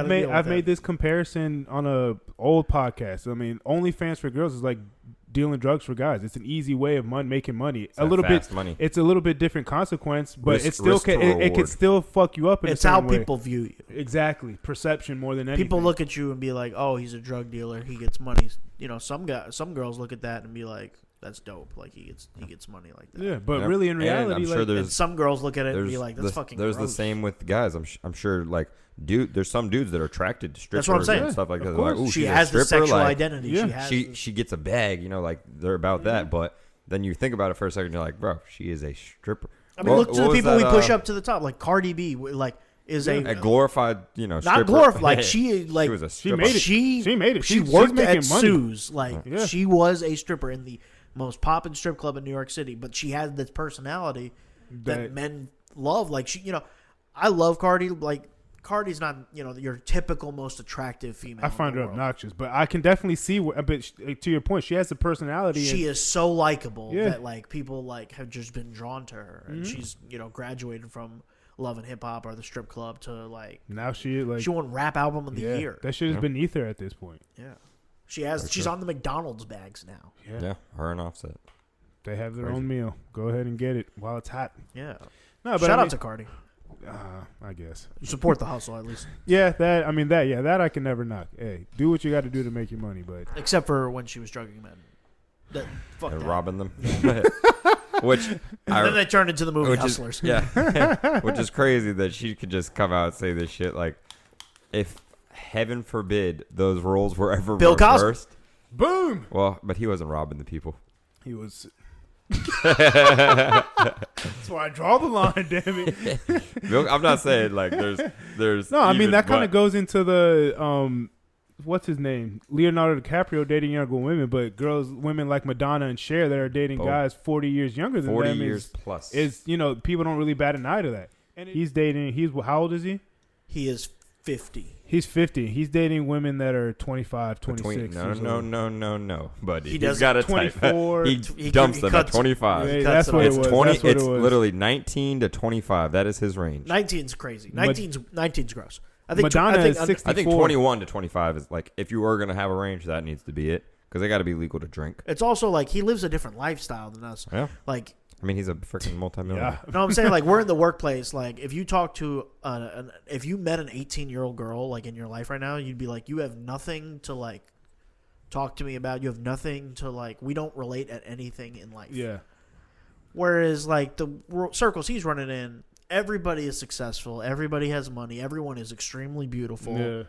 I've made this comparison on a old podcast. I mean, OnlyFans for girls is like dealing drugs for guys. It's an easy way of making money. It's a little bit money. It's a little bit different consequence, but it still it can still fuck you up. It's how people view you. Exactly, perception more than anything. People look at you and be like, "Oh, he's a drug dealer. He gets money." You know, some girls look at that and be like, "That's dope. Like he gets money like that." Yeah, but really in reality, and some girls look at it and be like, "That's fucking." There's gross. the same with guys. I'm sure like. There's some dudes that are attracted to strippers. That's what I'm saying. And stuff like that. Like, ooh, she has the sexual like, identity. Yeah. She gets a bag. You know, like they're about that. But then you think about it for a second. You're like, bro, she is a stripper. I mean, look to the people we push up to the top, like Cardi B. Like is a glorified, you know, not stripper. glorified. Like she was a stripper. She made it. She worked at money. Sue's. Like she was a stripper in the most poppin' strip club in New York City. But she had this personality that men love. Like she, you know, I love Cardi. Like. Cardi's not, you know, your typical most attractive female. I find her obnoxious, but I can definitely see. But to your point, she has the personality. She is so likable that like people like have just been drawn to her, and she's, you know, graduated from Love and Hip Hop or the strip club to like now she won Rap Album of the Year. That shit is beneath her at this point. Yeah, she's on the McDonald's bags now. Yeah, her and Offset. They have their own meal. Go ahead and get it while it's hot. Yeah. No, but shout out to Cardi. I guess support the hustle at least. Yeah, that I can never knock. Hey, do what you got to do to make your money, but except for when she was drugging men, robbing them, which and then they turned into the movie Hustlers. Which is crazy that she could just come out and say this shit. Like, if heaven forbid those roles were ever Bill reversed, Cosby. Boom. Well, but he wasn't robbing the people. He was. That's why I draw the line, damn it. I'm not saying like there's no, I mean that kind of goes into the what's his name, Leonardo DiCaprio dating younger women, but women like Madonna and Cher that are dating guys 40 years younger than 40 them years plus is, you know, people don't really bat an eye to that. And he's how old is he? He is 50. He's 50. He's dating women that are 25, 26. No. But he's got a 24. He dumps them at 25. Yeah, that's what it was. It's literally 19 to 25. That is his range. 19's crazy. 19's gross. I think Madonna is 64. I think 21 to 25 is like, if you were going to have a range, that needs to be it. Because they got to be legal to drink. It's also like he lives a different lifestyle than us. Yeah. Like, I mean, he's a freaking multimillionaire. Yeah. No, I'm saying like we're in the workplace. Like if you talk to if you met an 18-year-old girl like in your life right now, you'd be like, you have nothing to like talk to me about. You have nothing to like. We don't relate at anything in life. Yeah. Whereas like the circles he's running in, everybody is successful. Everybody has money. Everyone is extremely beautiful. Yeah.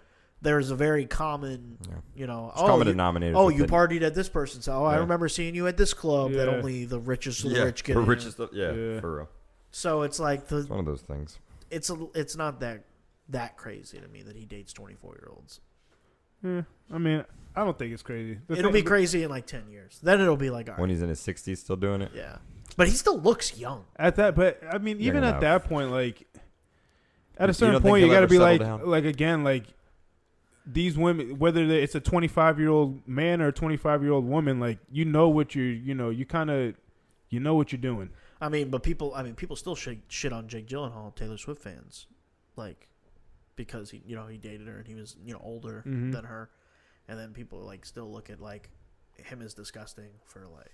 There's a very common, you know, common denominator. Oh, you partied at this person's. Oh, I remember seeing you at this club that only the richest of the rich get. The richest, for real. So it's like it's one of those things. It's not that crazy to me that he dates 24-year-olds. Yeah, I mean, I don't think it's crazy. It'll be crazy in like 10 years. Then it'll be like all right. When he's in his 60s, still doing it. Yeah, but he still looks young. But I mean, even at that point, like at a certain point, you got to be like again, like. These women, whether it's a 25-year-old man or a 25-year-old woman, like you know what you know what you're doing. I mean, but people still shit on Jake Gyllenhaal, Taylor Swift fans, like because he dated her and he was older than her, and then people like still look at like him as disgusting for like.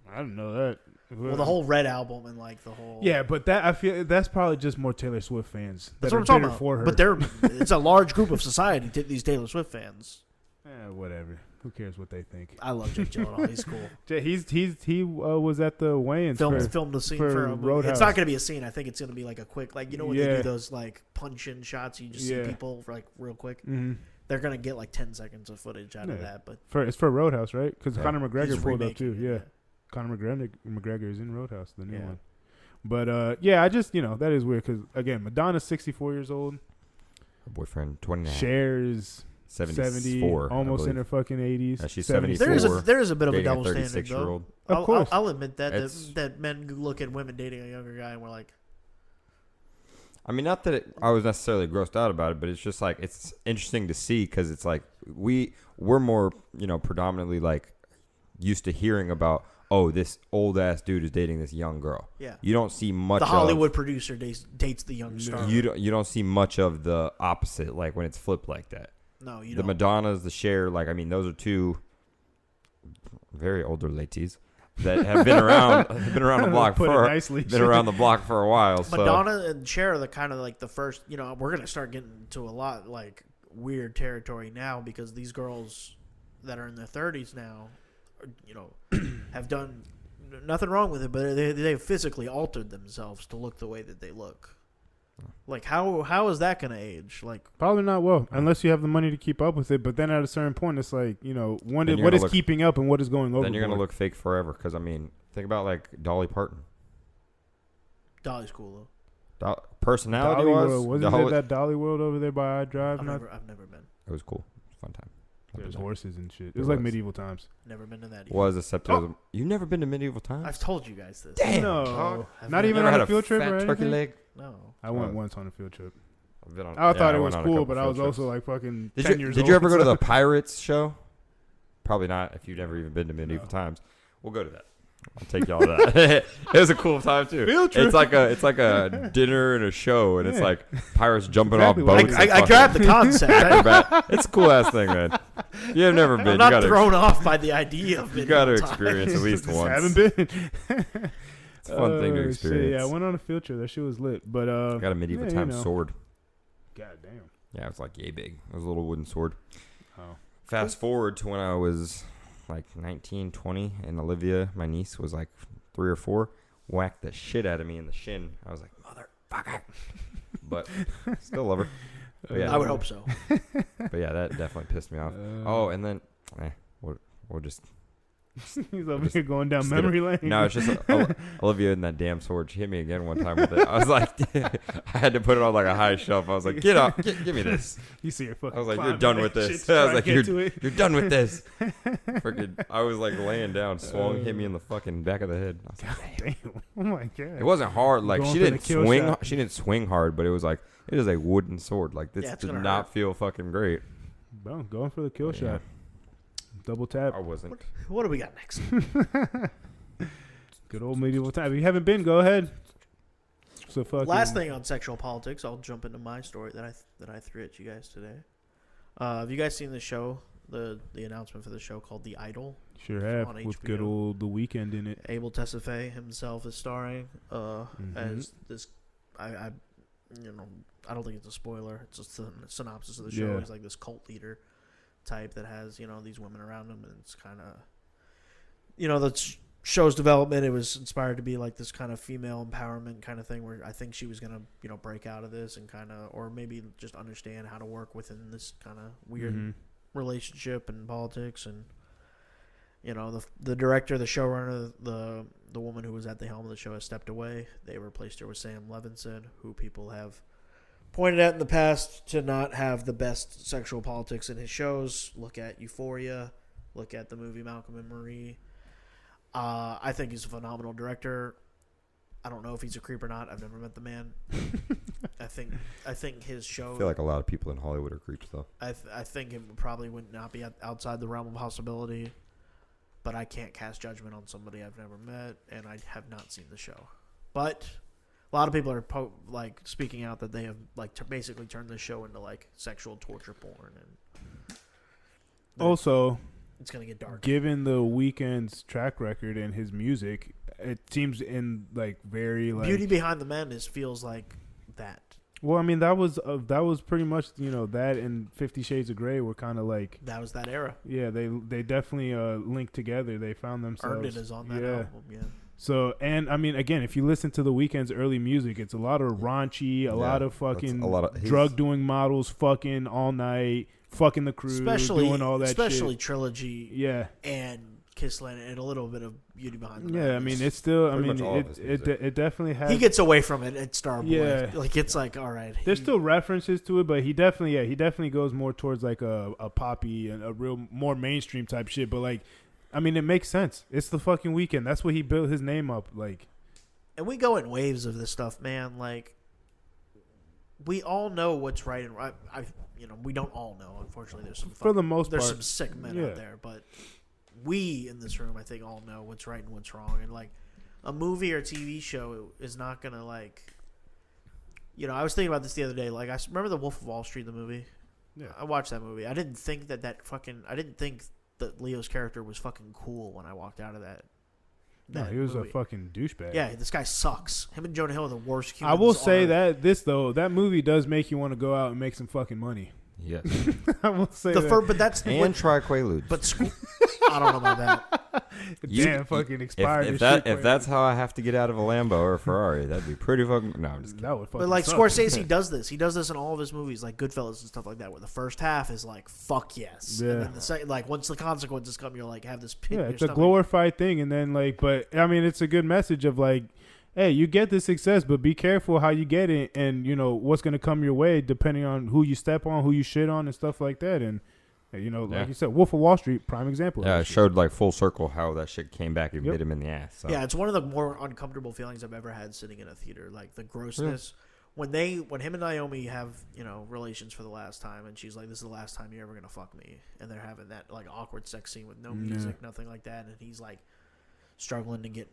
I don't know that. Well, the whole Red album and like the whole but that I feel that's probably just more Taylor Swift fans. That's what I'm talking about. For her. But it's a large group of society. These Taylor Swift fans. Whatever. Who cares what they think? I love Jake Gyllenhaal. He's cool. He was at the weigh-ins. Filmed the scene for a movie. Roadhouse. It's not going to be a scene. I think it's going to be like a quick, like when they do those like punch-in shots, you just see people like real quick. Mm-hmm. They're going to get like 10 seconds of footage out of that. But it's for Roadhouse, right? Because Conor McGregor pulled up too. Yeah. Conor McGregor is in Roadhouse, the new one. But, I just, that is weird because, again, Madonna's 64 years old. Her boyfriend, 29. Cher is 74, almost in her fucking 80s. She's 74. There is a bit of a double standard, though. Of course. I'll admit that men look at women dating a younger guy and we're like... I mean, not that I was necessarily grossed out about it, but it's just like, it's interesting to see because it's like we're more, predominantly like used to hearing about, oh, this old ass dude is dating this young girl. Yeah. You don't see much. The Hollywood producer dates the young star. You don't see much of the opposite, like when it's flipped like that. No, you the don't. Madonnas, the Cher, like I mean, those are two very older ladies that have been around the block around the block for a while. So. Madonna and Cher are the kind of like the first. You know, we're gonna start getting into a lot like weird territory now because these girls that are in their 30s now, you know, have done nothing wrong with it, but they physically altered themselves to look the way that they look. Like how is that gonna age? Like probably not well, unless you have the money to keep up with it. But then at a certain point, it's like you know, what is keeping up and what is going over. Then you're gonna look fake forever. Because I mean, think about like Dolly Parton. Dolly's cool personality wasn't there that Dolly World over there by iDrive? I've never been. It was cool. It was a fun time. There's horses and shit. It was like medieval times. Never been to that. Was except you've never been to medieval times? I've told you guys this. Damn. No, not even on a field trip or anything. Turkey leg. No, I went once on a field trip. I thought it was cool, but I was also like fucking 10 years old. Did you ever go to the Pirates show? Probably not if you've never even been to medieval times. We'll go to that. I'll take y'all to that. It was a cool time too. Field trip. It's like a dinner and a show, and it's like pirates jumping off boats. I grabbed the concept. It's a cool ass thing, man. You have never been. I'm not thrown off by the idea of it. You got to experience at least once. Haven't been. It's a fun thing to experience. Shit, yeah, I went on a field trip. That shit was lit. But I got a medieval time sword. God damn. Yeah, it's like yay big. It was a little wooden sword. Oh. Fast forward to when I was like 19, 20, and Olivia, my niece, was like 3 or 4, whacked the shit out of me in the shin. I was like, motherfucker. But still love her. Yeah, I would hope so. But yeah, that definitely pissed me off. And then we'll just... He's over here going down memory lane. No, it's just Olivia and that damn sword. She hit me again one time with it. I was like, I had to put it on like a high shelf. I was like, get up, give me this. You see your fucking. I was like, you're done with this. I was like, you're done with this. Freaking, I was like laying down, swung, hit me in the fucking back of the head. I was like, damn. Oh my god. It wasn't hard. Like she didn't swing. She didn't swing hard, but it was like it is a wooden sword. Like this did not feel fucking great. Bro, going for the kill shot. Double tap. I wasn't. What do we got next? Good old medieval time. If you haven't been, go ahead. So fucking last thing on sexual politics, I'll jump into my story that I threw at you guys today. Have you guys seen the show? The announcement for the show called The Idol? Sure have. With good old The Weeknd in it. Abel Tesfaye himself is starring as this. I don't think it's a spoiler. It's just a synopsis of the show. Yeah. He's like this cult leader type that has these women around him, and it's kind of the show's development, it was inspired to be like this kind of female empowerment kind of thing where I think she was gonna break out of this and kind of, or maybe just understand how to work within this kind of weird relationship and politics. And the director, the showrunner, the woman who was at the helm of the show has stepped away. They replaced her with Sam Levinson, who people have pointed out in the past to not have the best sexual politics in his shows. Look at Euphoria. Look at the movie Malcolm and Marie. I think he's a phenomenal director. I don't know if he's a creep or not. I've never met the man. I think his show... I feel like a lot of people in Hollywood are creeps, though. I think it probably would not be outside the realm of possibility. But I can't cast judgment on somebody I've never met, and I have not seen the show. But... a lot of people are speaking out that they have basically turned this show into sexual torture porn, and also it's gonna get dark. Given the Weeknd's track record and his music, it seems in very Beauty Behind the Madness feels like that. Well, I mean that was pretty much that and 50 Shades of Grey were kind of that was that era. Yeah, they definitely linked together. They found themselves. Earned it is on that album. Yeah. So, and I mean, again, if you listen to the Weeknd's early music, it's a lot of raunchy, a lot of fucking drug doing models, fucking all night, fucking the crew, doing all that especially shit. Trilogy, yeah, and Kissland, and a little bit of Beauty Behind the Madness. Yeah, I mean, it's still, it definitely has. He gets away from it at Starboy. Yeah, it's all right. There's still references to it, but he definitely goes more towards a poppy and a real more mainstream type shit. But I mean, it makes sense. It's the fucking Weeknd. That's what he built his name up like. And we go in waves of this stuff, man. We all know what's right and right. We don't all know. Unfortunately, there's some for the most part, there's some sick men out there. But we in this room, I think, all know what's right and what's wrong. And, like, a movie or TV show is not going to, like... You know, I was thinking about this the other day. Like, I remember The Wolf of Wall Street, the movie? Yeah. I watched that movie. I didn't think that I didn't think that Leo's character was fucking cool when I walked out of that. No, he was movie. A fucking douchebag. Yeah, this guy sucks. Him and Jonah Hill are the worst humans. I will say that that movie does make you want to go out and make some fucking money. Yes. I will say that. But that's and try Quaaludes. But I don't know about that. Damn, fucking expired. If that's how I have to get out of a Lambo or a Ferrari, that'd be pretty fucking. No, I'm just kidding. That would fucking but like suck. Scorsese does this. He does this in all of his movies, like Goodfellas and stuff like that, where the first half is like fuck yes, yeah. And then the second, like once the consequences come, you're like have this pit. Yeah, it's a glorified thing, and then like, but I mean, it's a good message of like, hey, you get the success, but be careful how you get it, and you know what's going to come your way depending on who you step on, who you shit on, and stuff like that. And you know, like you said, Wolf of Wall Street, prime example. Yeah, it showed like full circle how that shit came back and bit him in the ass. So. Yeah, it's one of the more uncomfortable feelings I've ever had sitting in a theater. Like the grossness when him and Naomi have relations for the last time, and she's like, "This is the last time you're ever gonna fuck me," and they're having that like awkward sex scene with no music, nothing like that, and he's like struggling to get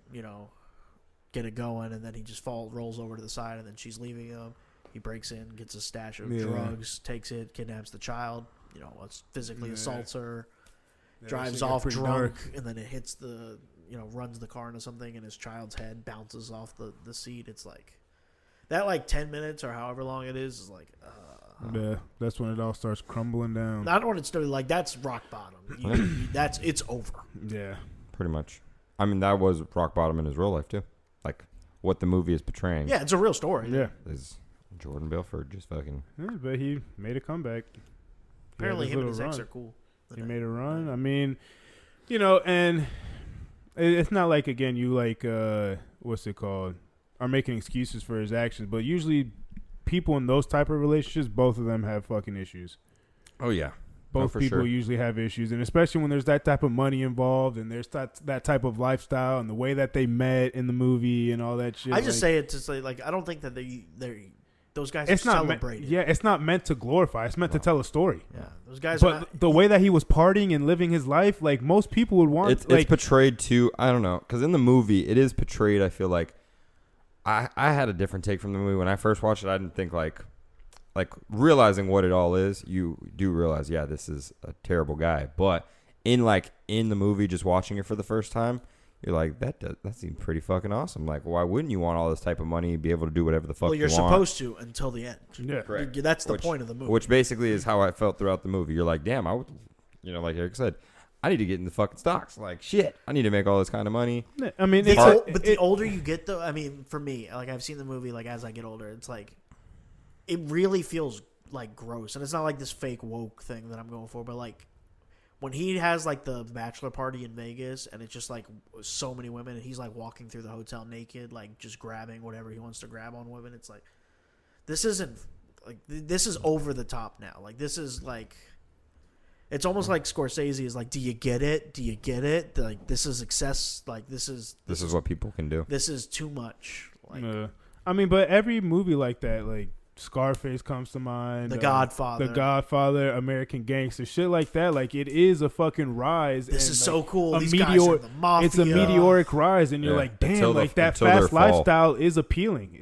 it going, and then he just rolls over to the side, and then she's leaving him. He breaks in, gets a stash of drugs, takes it, kidnaps the child, physically assaults her, drives off drunk, and then it hits runs the car into something, and his child's head bounces off the seat. It's like that, like 10 minutes or however long it is like. Yeah, that's when it all starts crumbling down. Not when it's still like that's rock bottom. It's over. Yeah, pretty much. I mean, that was rock bottom in his real life too. Like what the movie is portraying. Yeah, it's a real story. Yeah, is Jordan Belfort just fucking? Yeah, but he made a comeback. Apparently, him and his ex are cool. He made a run. I mean, and it's not like again you like what's it called? Are making excuses for his actions, but usually people in those type of relationships, both of them have fucking issues. Oh yeah. Both people usually have issues, and especially when there's that type of money involved, and there's that type of lifestyle, and the way that they met in the movie, and all that shit. I just say it to say, like, I don't think that those guys are celebrated. It's not meant to glorify. It's meant to tell a story. Yeah, those guys. But the way that he was partying and living his life, like most people would want. It's portrayed too. I don't know, because in the movie it is portrayed. I feel like I had a different take from the movie when I first watched it. I didn't think like realizing what it all is, you do realize, yeah, this is a terrible guy. But in the movie, just watching it for the first time, you're like, that seems pretty fucking awesome. Like, why wouldn't you want all this type of money and be able to do whatever the fuck you want? Well, you're supposed to until the end. Yeah, correct. That's the point of the movie. Which basically is how I felt throughout the movie. You're like, damn, I would, like Eric said, I need to get in the fucking stocks. Like, shit, I need to make all this kind of money. I mean, but the older you get, though, I mean, for me, like, I've seen the movie, like, as I get older, it's like, it really feels like gross, and it's not like this fake woke thing that I'm going for, but like when he has like the bachelor party in Vegas, and it's just like so many women, and he's like walking through the hotel naked, like just grabbing whatever he wants to grab on women. It's like, this isn't like, this is over the top now. Like, this is like, it's almost like Scorsese is like, do you get it? Do you get it? Like, this is excess. Like, this is what people can do. This is too much. Like, I mean, but every movie like that, like Scarface comes to mind. The Godfather, American Gangster, shit like that. Like, it is a fucking rise. This is so cool. These guys are the mafia. It's a meteoric rise, and you're like, damn, like that fast lifestyle is appealing.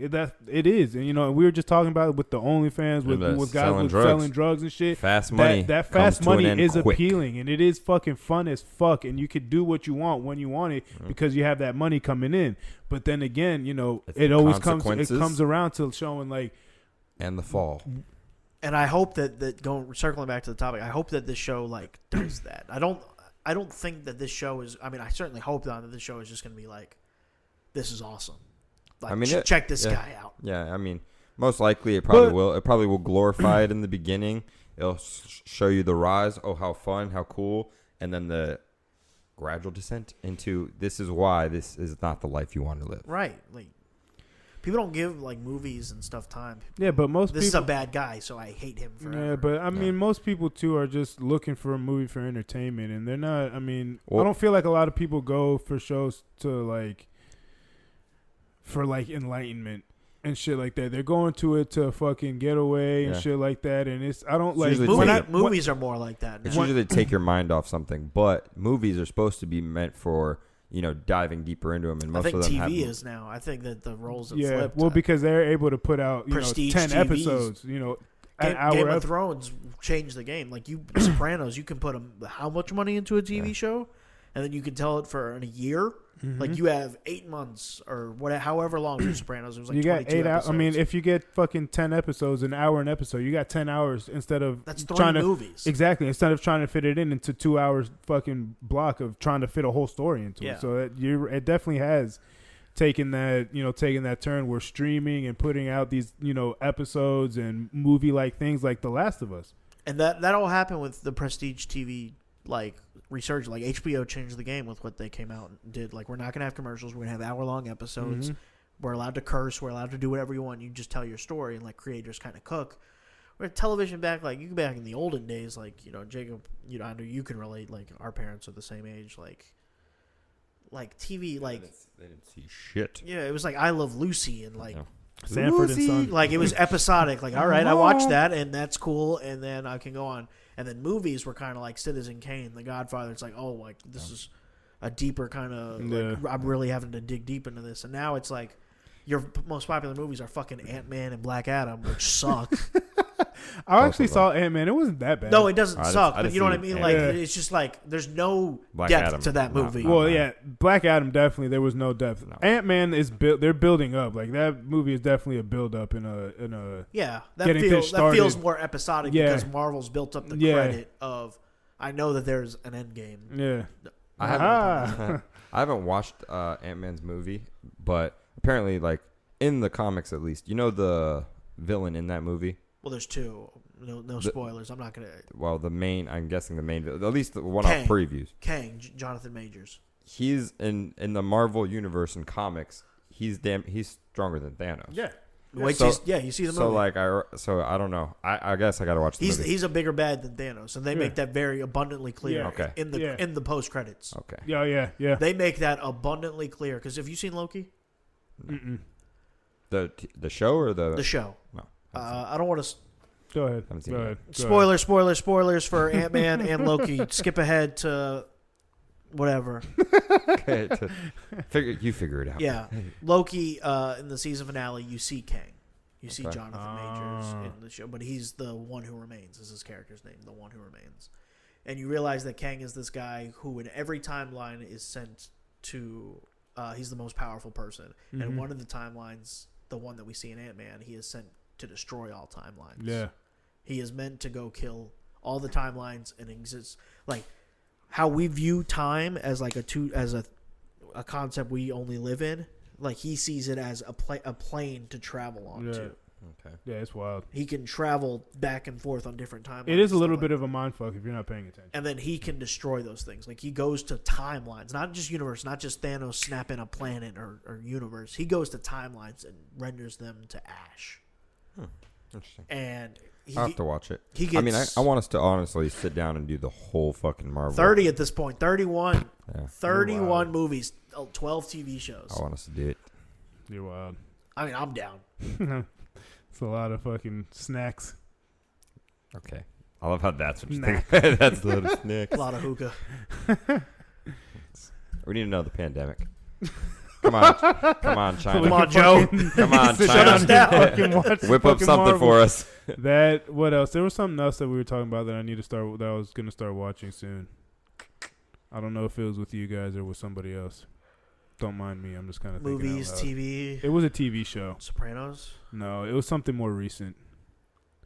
It is, and we were just talking about it with the OnlyFans with guys selling drugs and shit. Fast money. That fast money is appealing, and it is fucking fun as fuck, and you could do what you want when you want it because you have that money coming in. But then again, it always comes around to showing like. And the fall. And I hope that circling back to the topic, I hope that this show like does that. I don't think that this show is. I mean, I certainly hope not that this show is just going to be like, this is awesome. Like, I mean, check this guy out. Yeah, I mean, most likely it probably will. It probably will glorify it in the beginning. It'll show you the rise. Oh, how fun, how cool, and then the gradual descent into this is why this is not the life you want to live. Right, like. People don't give like movies and stuff time. Yeah, but this is a bad guy, so I hate him forever. Yeah, but I mean, most people too are just looking for a movie for entertainment, and they're not. I mean, I don't feel like a lot of people go for shows to for enlightenment. and shit like that. They're going to it to fucking get away and shit like that. And it's I don't like movies are more like that. It's usually to take your mind off something, but movies are supposed to be meant for diving deeper into them. And most of them TV is now. I think that the roles have flipped. Well, because they're able to put out 10 TVs. Episodes. Game of Thrones changed the game. Like Sopranos, you can put how much money into a TV show, and then you can tell it for a year. Mm-hmm. Like you have 8 months or however long for Sopranos. It was like you got 8 hours. I mean, if you get fucking 10 episodes, an hour an episode, you got 10 hours instead of that's 3 movies. Exactly. Instead of trying to fit it into 2 hours fucking block of trying to fit a whole story into it. So it definitely has taken that turn where streaming and putting out these episodes and movie like things like The Last of Us. And that all happened with the prestige TV research. Like HBO changed the game with what they came out and did. Like, we're not gonna have commercials, we're gonna have hour-long episodes. We're allowed to curse, we're allowed to do whatever you want. You just tell your story, and creators kind of cook. Where television back in the olden days, Jacob, I know you can relate. Like, our parents are the same age. Like TV, they didn't see shit. Yeah, it was like I Love Lucy and Sanford and Son. Like, it was episodic. Like, all right, I watched that, and that's cool, and then I can go on. And then movies were kind of like Citizen Kane, The Godfather. It's like, this is a deeper kind of. I'm really having to dig deep into this. And now it's like your most popular movies are fucking Ant-Man and Black Adam, which suck. I actually saw Ant-Man. It wasn't that bad. No, it doesn't suck. But you know what I mean? It's just there's no depth to that movie. Black Adam definitely there was no depth. No. Ant-Man is they're building up. Like, that movie is definitely a build up in a that feels more episodic because Marvel's built up the credit of I know that there's an end game. Yeah. I haven't watched Ant-Man's movie, but apparently in the comics at least, the villain in that movie. Well, there's 2. No spoilers. I'm not gonna. Well, I'm guessing the main, at least the one off previews. Kang, Jonathan Majors. He's in the Marvel universe and comics. He's stronger than Thanos. Yeah. You see the movie. So I don't know. I guess I got to watch the movie. He's a bigger bad than Thanos, and they make that very abundantly clear. In the post credits. Okay. Yeah. They make that abundantly clear because have you seen Loki? Mm-mm. The show or the show? No. I don't want to. Go ahead. Spoilers for Ant-Man and Loki. Skip ahead to whatever. Okay, you figure it out. Yeah, Loki in the season finale, you see Kang, you see Jonathan Majors in the show, but he's the one who remains. Is his character's name, the one who remains, and you realize that Kang is this guy who, in every timeline, is sent to. He's the most powerful person, and in one of the timelines, the one that we see in Ant-Man, he is sent to destroy all timelines. Yeah. He is meant to go kill all the timelines and exists like how we view time as a concept we only live in. Like, he sees it as a plane to travel onto. Yeah. Okay. Yeah, it's wild. He can travel back and forth on different timelines. It is a little bit of a mindfuck if you're not paying attention. And then he can destroy those things. Like, he goes to timelines, not just universe, not just Thanos snapping a planet or universe. He goes to timelines and renders them to ash. Interesting. And I'll have to watch it. I want us to honestly sit down and do the whole fucking Marvel. 30 at this point. 31. Yeah. 31 movies. 12 TV shows. I want us to do it. You're wild. I mean, I'm down. It's a lot of fucking snacks. Okay. I love how that's what you think. That's a lot of snacks. A lot of hookah. We need another pandemic. Come on, China. Come on, Joe. Come on, China. Shut us down. Whip up something Marvel. For us. What else? There was something else that we were talking about that I was going to start watching soon. I don't know if it was with you guys or with somebody else. Don't mind me. I'm just kind of thinking movies, TV. It was a TV show. Sopranos? No, it was something more recent.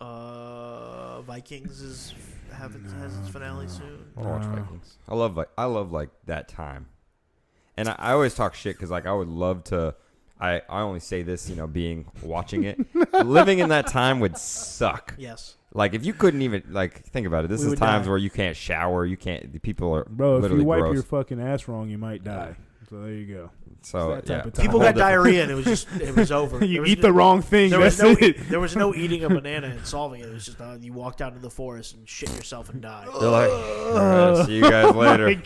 Vikings has its finale soon. I watch Vikings. I love that time. And I always talk shit because I would love to. I only say this, watching it. Living in that time would suck. Yes. If you couldn't even think about it. This is times where you can't shower. You can't. The people are if you wipe your fucking ass wrong, you might die. So there you go. So people got diarrhea and it was over. You eat the wrong thing. There was no eating a banana and solving it. It was just you walked out into the forest and shit yourself and died. They're like, all right, see you guys later.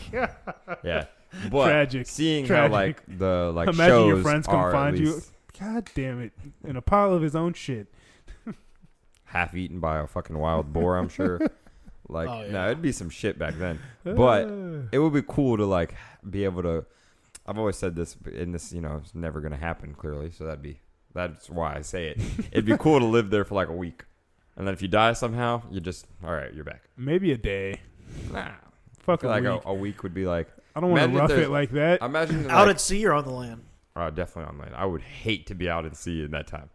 Yeah. But tragic. Seeing how the imagine shows your friends come are find you. God damn it. In a pile of his own shit. Half eaten by a fucking wild boar, I'm sure. Like, Oh, yeah. no, it'd be some shit back then. But it would be cool to, like, be able to. I've always said this, and this, you know, it's never going to happen, clearly. So that's why I say it. It'd be cool to live there for like a week. And then if you die somehow, you just, all right, you're back. Maybe a day. Nah. Fuck a like week. A week would be like. I don't want to rough it like that. Imagine out at sea or on the land. Definitely on land. I would hate to be out at sea in that time.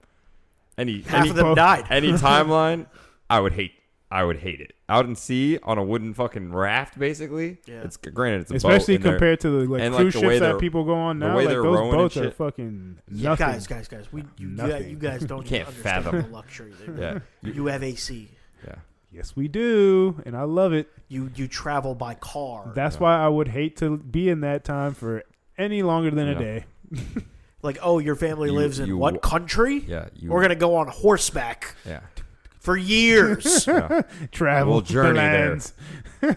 Half of them died. Any timeline, I would hate it. Out in sea on a wooden fucking raft, basically. Yeah. It's granted, it's a especially boat compared to the like cruise ships that people go on now. Like those boats are fucking nothing. Guys, you guys don't can't understand fathom the luxury there. Yeah, you have AC. Yeah. Yes, we do, and I love it. You travel by car. That's why I would hate to be in that time for any longer than a day. Like, oh, your family lives in what country? Yeah, we're gonna go on horseback. Yeah. For years. Travel. We'll journey there.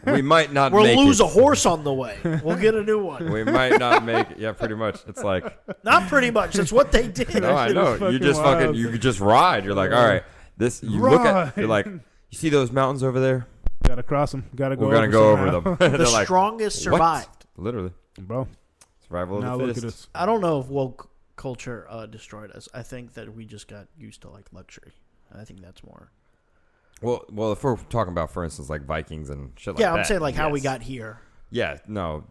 We might not we'll make lose it. A horse on the way. We'll get a new one. We might not make it. Yeah, pretty much. It's like. Not pretty much. That's what they did. No, I know. You just wild. You just ride. You're like, all right. Look at, you're like, you see those mountains over there? Gotta cross them. Gotta go. We're gonna go over them. The strongest survived. What? Literally. Bro. Survival of the fittest. I don't know if woke culture destroyed us. I think that we just got used to like luxury. I think that's more. Well, if we're talking about, for instance, like Vikings and shit like that. Yeah, I'm saying like how we got here. Yeah, no,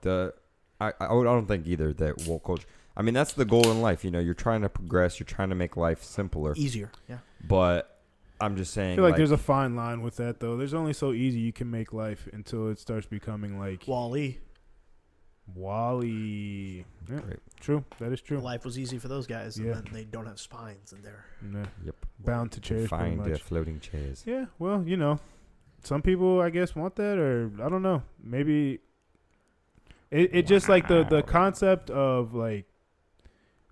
I don't think either that woke culture. I mean, that's the goal in life. You know, you're trying to progress. You're trying to make life simpler, easier. Yeah. But I'm just saying. I feel like there's a fine line with that, though. There's only so easy you can make life until it starts becoming like Wall-E. Yeah, true. That is true. Life was easy for those guys, and then they don't have spines, and they're bound to chairs. Find floating chairs. Yeah, well, you know, some people I guess want that, or I don't know. Maybe it just like the concept of like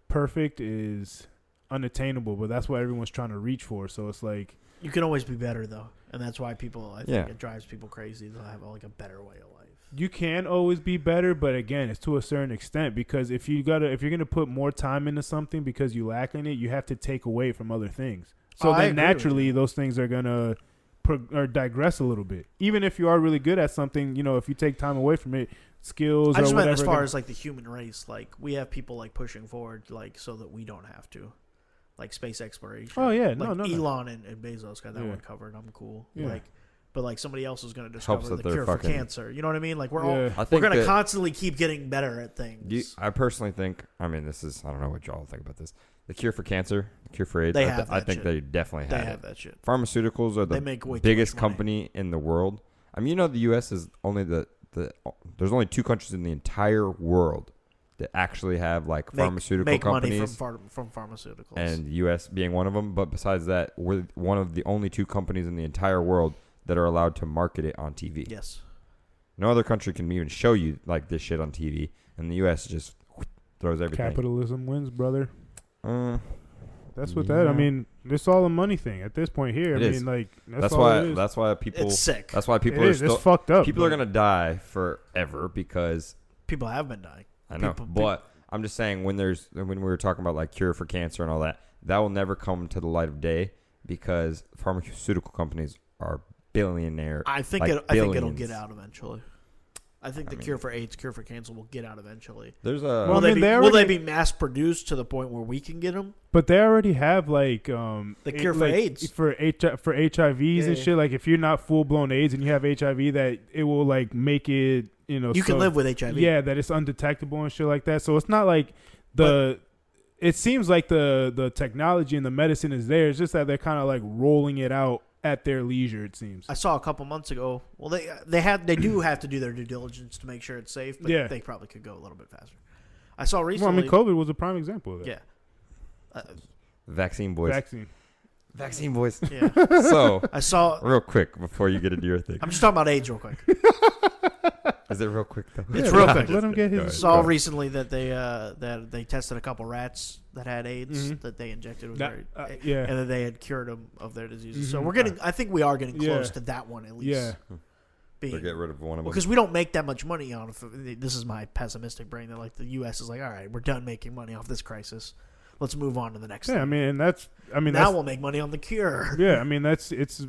perfect is unattainable, but that's what everyone's trying to reach for. So it's like you can always be better though, and that's why people. I think it drives people crazy. They'll have like a better way of life. You can always be better, but again, it's to a certain extent because if you're gonna put more time into something because you lack in it, you have to take away from other things. So then naturally, those things are gonna or digress a little bit. Even if you are really good at something, you know, if you take time away from it, skills. I just meant as far as like the human race, like we have people like pushing forward, like so that we don't have to, like space exploration. Oh yeah, like Elon and Bezos got that one covered. I'm cool. Yeah. But like somebody else is going to discover the cure for cancer. You know what I mean? Like we're going to constantly keep getting better at things. I personally think. I mean, I don't know what y'all think about this. The cure for cancer, the cure for AIDS. I think they definitely have that shit. Pharmaceuticals are the biggest company in the world. I mean, you know, the U.S. is only there's only 2 countries in the entire world that actually have like pharmaceutical companies. Make money from pharmaceuticals. And the U.S. being one of them. But besides that, we're one of the only 2 companies in the entire world that are allowed to market it on TV. Yes. No other country can even show you like this shit on TV, and the U.S. just throws everything. Capitalism wins, brother. That's what that. I mean, it's all a money thing at this point here. That's why people. It's sick. That's why people are still it's fucked up. People are gonna die forever because people have been dying. I know, but I'm just saying when we were talking about like cure for cancer and all that, that will never come to the light of day because pharmaceutical companies are billionaire. I think it'll get out eventually. I think the cure for AIDS, cure for cancer will get out eventually. There's a will they be mass produced to the point where we can get them? But they already have like the cure for AIDS for HIVs and shit. Like if you're not full blown AIDS and you have HIV, that it will like make it you can live with HIV. Yeah, that it's undetectable and shit like that. So it's not like it seems like the technology and the medicine is there. It's just that they're kind of like rolling it out at their leisure, it seems. I saw a couple months ago. Well, they do have to do their due diligence to make sure it's safe, but they probably could go a little bit faster. I saw recently. Well, I mean, COVID was a prime example of that. Yeah. Vaccine boys. Vaccine boys. Yeah. So I saw real quick before you get into your thing. I'm just talking about AIDS real quick. Is it real quick though? It's real quick. Let him get his. Saw recently that they tested a couple rats that had AIDS that they injected with and that they had cured them of their diseases. So we're getting. I think we are getting close to that one at least. Yeah. To get rid of one of them because we don't make that much money on it. This is my pessimistic brain that like the U.S. is like, all right, we're done making money off this crisis. let's move on to the next. Yeah, thing. Now we'll make money on the cure. Yeah, I mean that's that's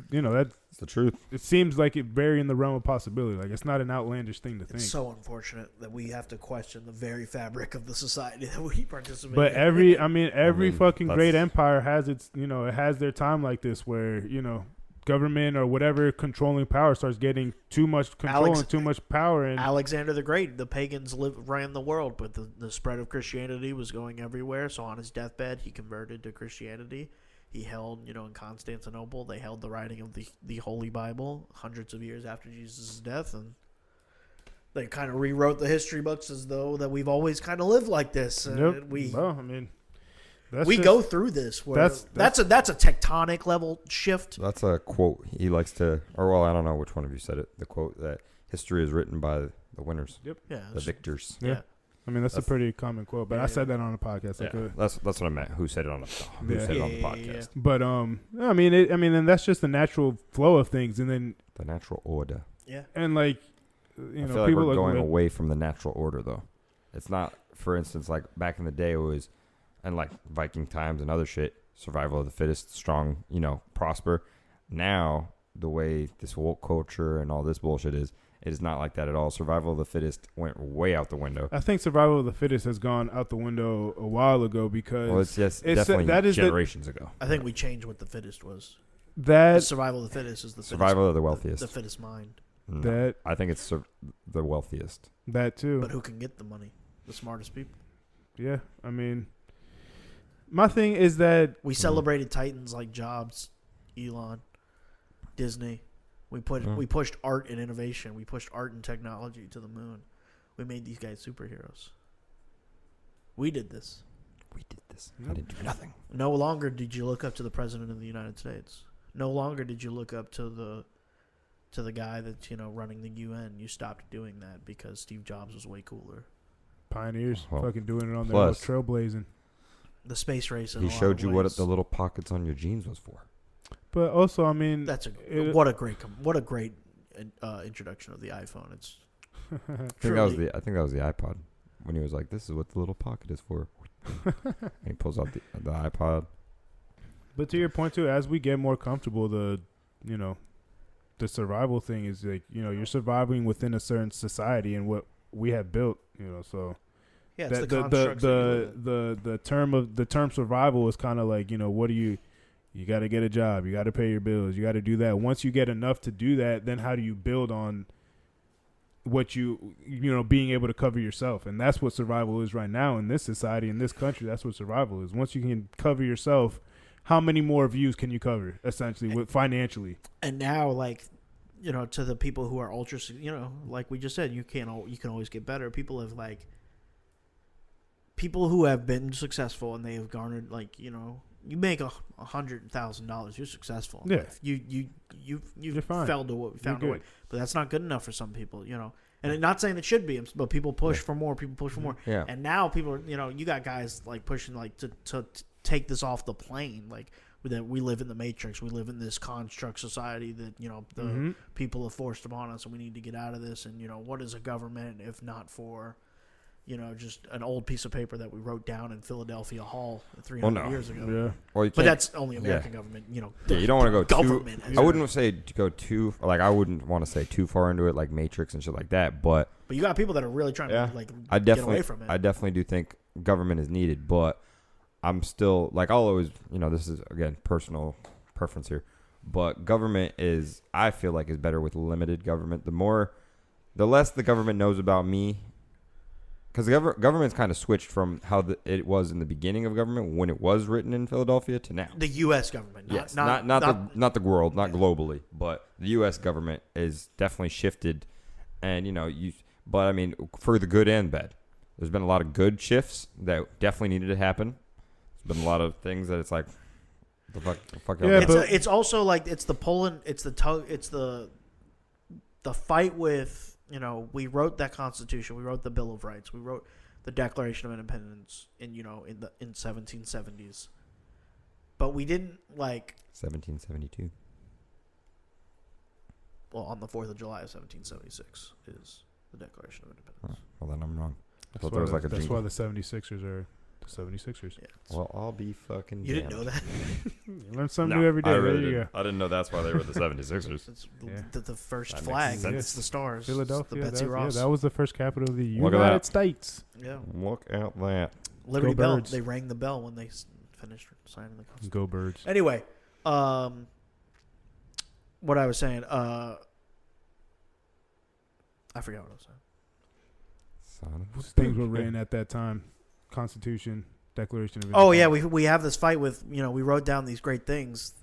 the truth. It seems like it very in the realm of possibility. Like it's not an outlandish thing to think. It's so unfortunate that we have to question the very fabric of the society that we participate in. But every fucking great empire has its, it has their time like this where, government or whatever controlling power starts getting too much control and too much power. And Alexander the Great, the pagans ran the world, but the spread of Christianity was going everywhere. So on his deathbed, he converted to Christianity. He held, in Constantinople, they held the writing of the Holy Bible hundreds of years after Jesus' death, and they kind of rewrote the history books as though that we've always kind of lived like this. Yep. We go through this. Where that's a tectonic level shift. That's a quote he likes to, or well, I don't know which one of you said it. The quote that history is written by the winners. Yep. Yeah. The victors. Yeah. That's a pretty common quote, but I said that on the podcast. Yeah, that's what I meant. Who said it on the podcast? Yeah. But and that's just the natural flow of things, and then the natural order. Yeah. And I feel like people we're going away from the natural order, though. It's not, for instance, like back in the day, it was, and like Viking times and other shit, survival of the fittest, strong, prosper. Now, the way this woke culture and all this bullshit is, it is not like that at all. Survival of the fittest went way out the window. I think survival of the fittest has gone out the window a while ago because it's definitely generations ago. I think we changed what the fittest was. That survival of the fittest is the survival of the wealthiest. The fittest mind. No, I think it's the wealthiest. That too. But who can get the money? The smartest people. Yeah, my thing is that we celebrated titans like Jobs, Elon, Disney. We pushed art and innovation. We pushed art and technology to the moon. We made these guys superheroes. We did this. I didn't do nothing. No longer did you look up to the president of the United States. No longer did you look up to the guy that's running the UN. You stopped doing that because Steve Jobs was way cooler. Pioneers, fucking doing it on their own, trailblazing. The space race. He showed you what the little pockets on your jeans was for. But also, what a great introduction of the iPhone. It's I think that was the iPod when he was like, "This is what the little pocket is for." And he pulls out the iPod. But to your point too, as we get more comfortable, the survival thing is like you're surviving within a certain society and what we have built. So yeah, it's the term survival is kind of like what do you. You got to get a job. You got to pay your bills. You got to do that. Once you get enough to do that, then how do you build on what being able to cover yourself? And that's what survival is right now in this society, in this country. That's what survival is. Once you can cover yourself, how many more views can you cover, essentially, financially? And now, to the people who are ultra, like we just said, you can always get better. People who have been successful and they have garnered, you make $100,000, you're successful. Yeah, you found a way, but that's not good enough for some people, And I'm not saying it should be, but people push for more. People push for more. Yeah. And now people are, you got guys pushing to take this off the plane, that we live in the matrix. We live in this construct society that the people have forced upon us, and we need to get out of this. And what is a government if not for just an old piece of paper that we wrote down in Philadelphia Hall 300 years ago. Yeah. Well, but that's only American government. You don't want to go government. I wouldn't say go too. I wouldn't want to say too far into it, like Matrix and shit like that. But you got people that are really trying to get away from it. I definitely do think government is needed, but I'm still I'll always this is again personal preference here, but government is I feel like is better with limited government. The less the government knows about me. Because the government's kind of switched from how it was in the beginning of government when it was written in Philadelphia to now. The U.S. government, not the world, not globally, but the U.S. government is definitely shifted, and but I mean for the good and bad. There's been a lot of good shifts that definitely needed to happen. There's been a lot of things that it's like, the fuck. Yeah, it's also it's the Poland, it's the fight with. We wrote that Constitution. We wrote the Bill of Rights. We wrote the Declaration of Independence in 1770s. But we didn't 1772. Well, on the 4th of July of 1776 is the Declaration of Independence. Well, then I'm wrong. That's why the 76ers are The 76ers. Yeah. Well, I'll be fucking You damned. didn't know that? You learn something new every day. I really there you didn't. I didn't know that's why they were the 76ers. It's Yeah. the first That flag. makes sense. It's the Stars. Philadelphia. It's the Betsy Ross. that was the first capital of the Look at United that. States. Yeah. Look at that. Liberty Go Bell. Birds. They rang the bell when they finished signing the Constitution. Go Birds. Anyway, what I was saying, I forgot what I was saying. Son of a Things were bitch. written at that time. Constitution, Declaration of Oh Independence. yeah, we have this fight with, we wrote down these great things,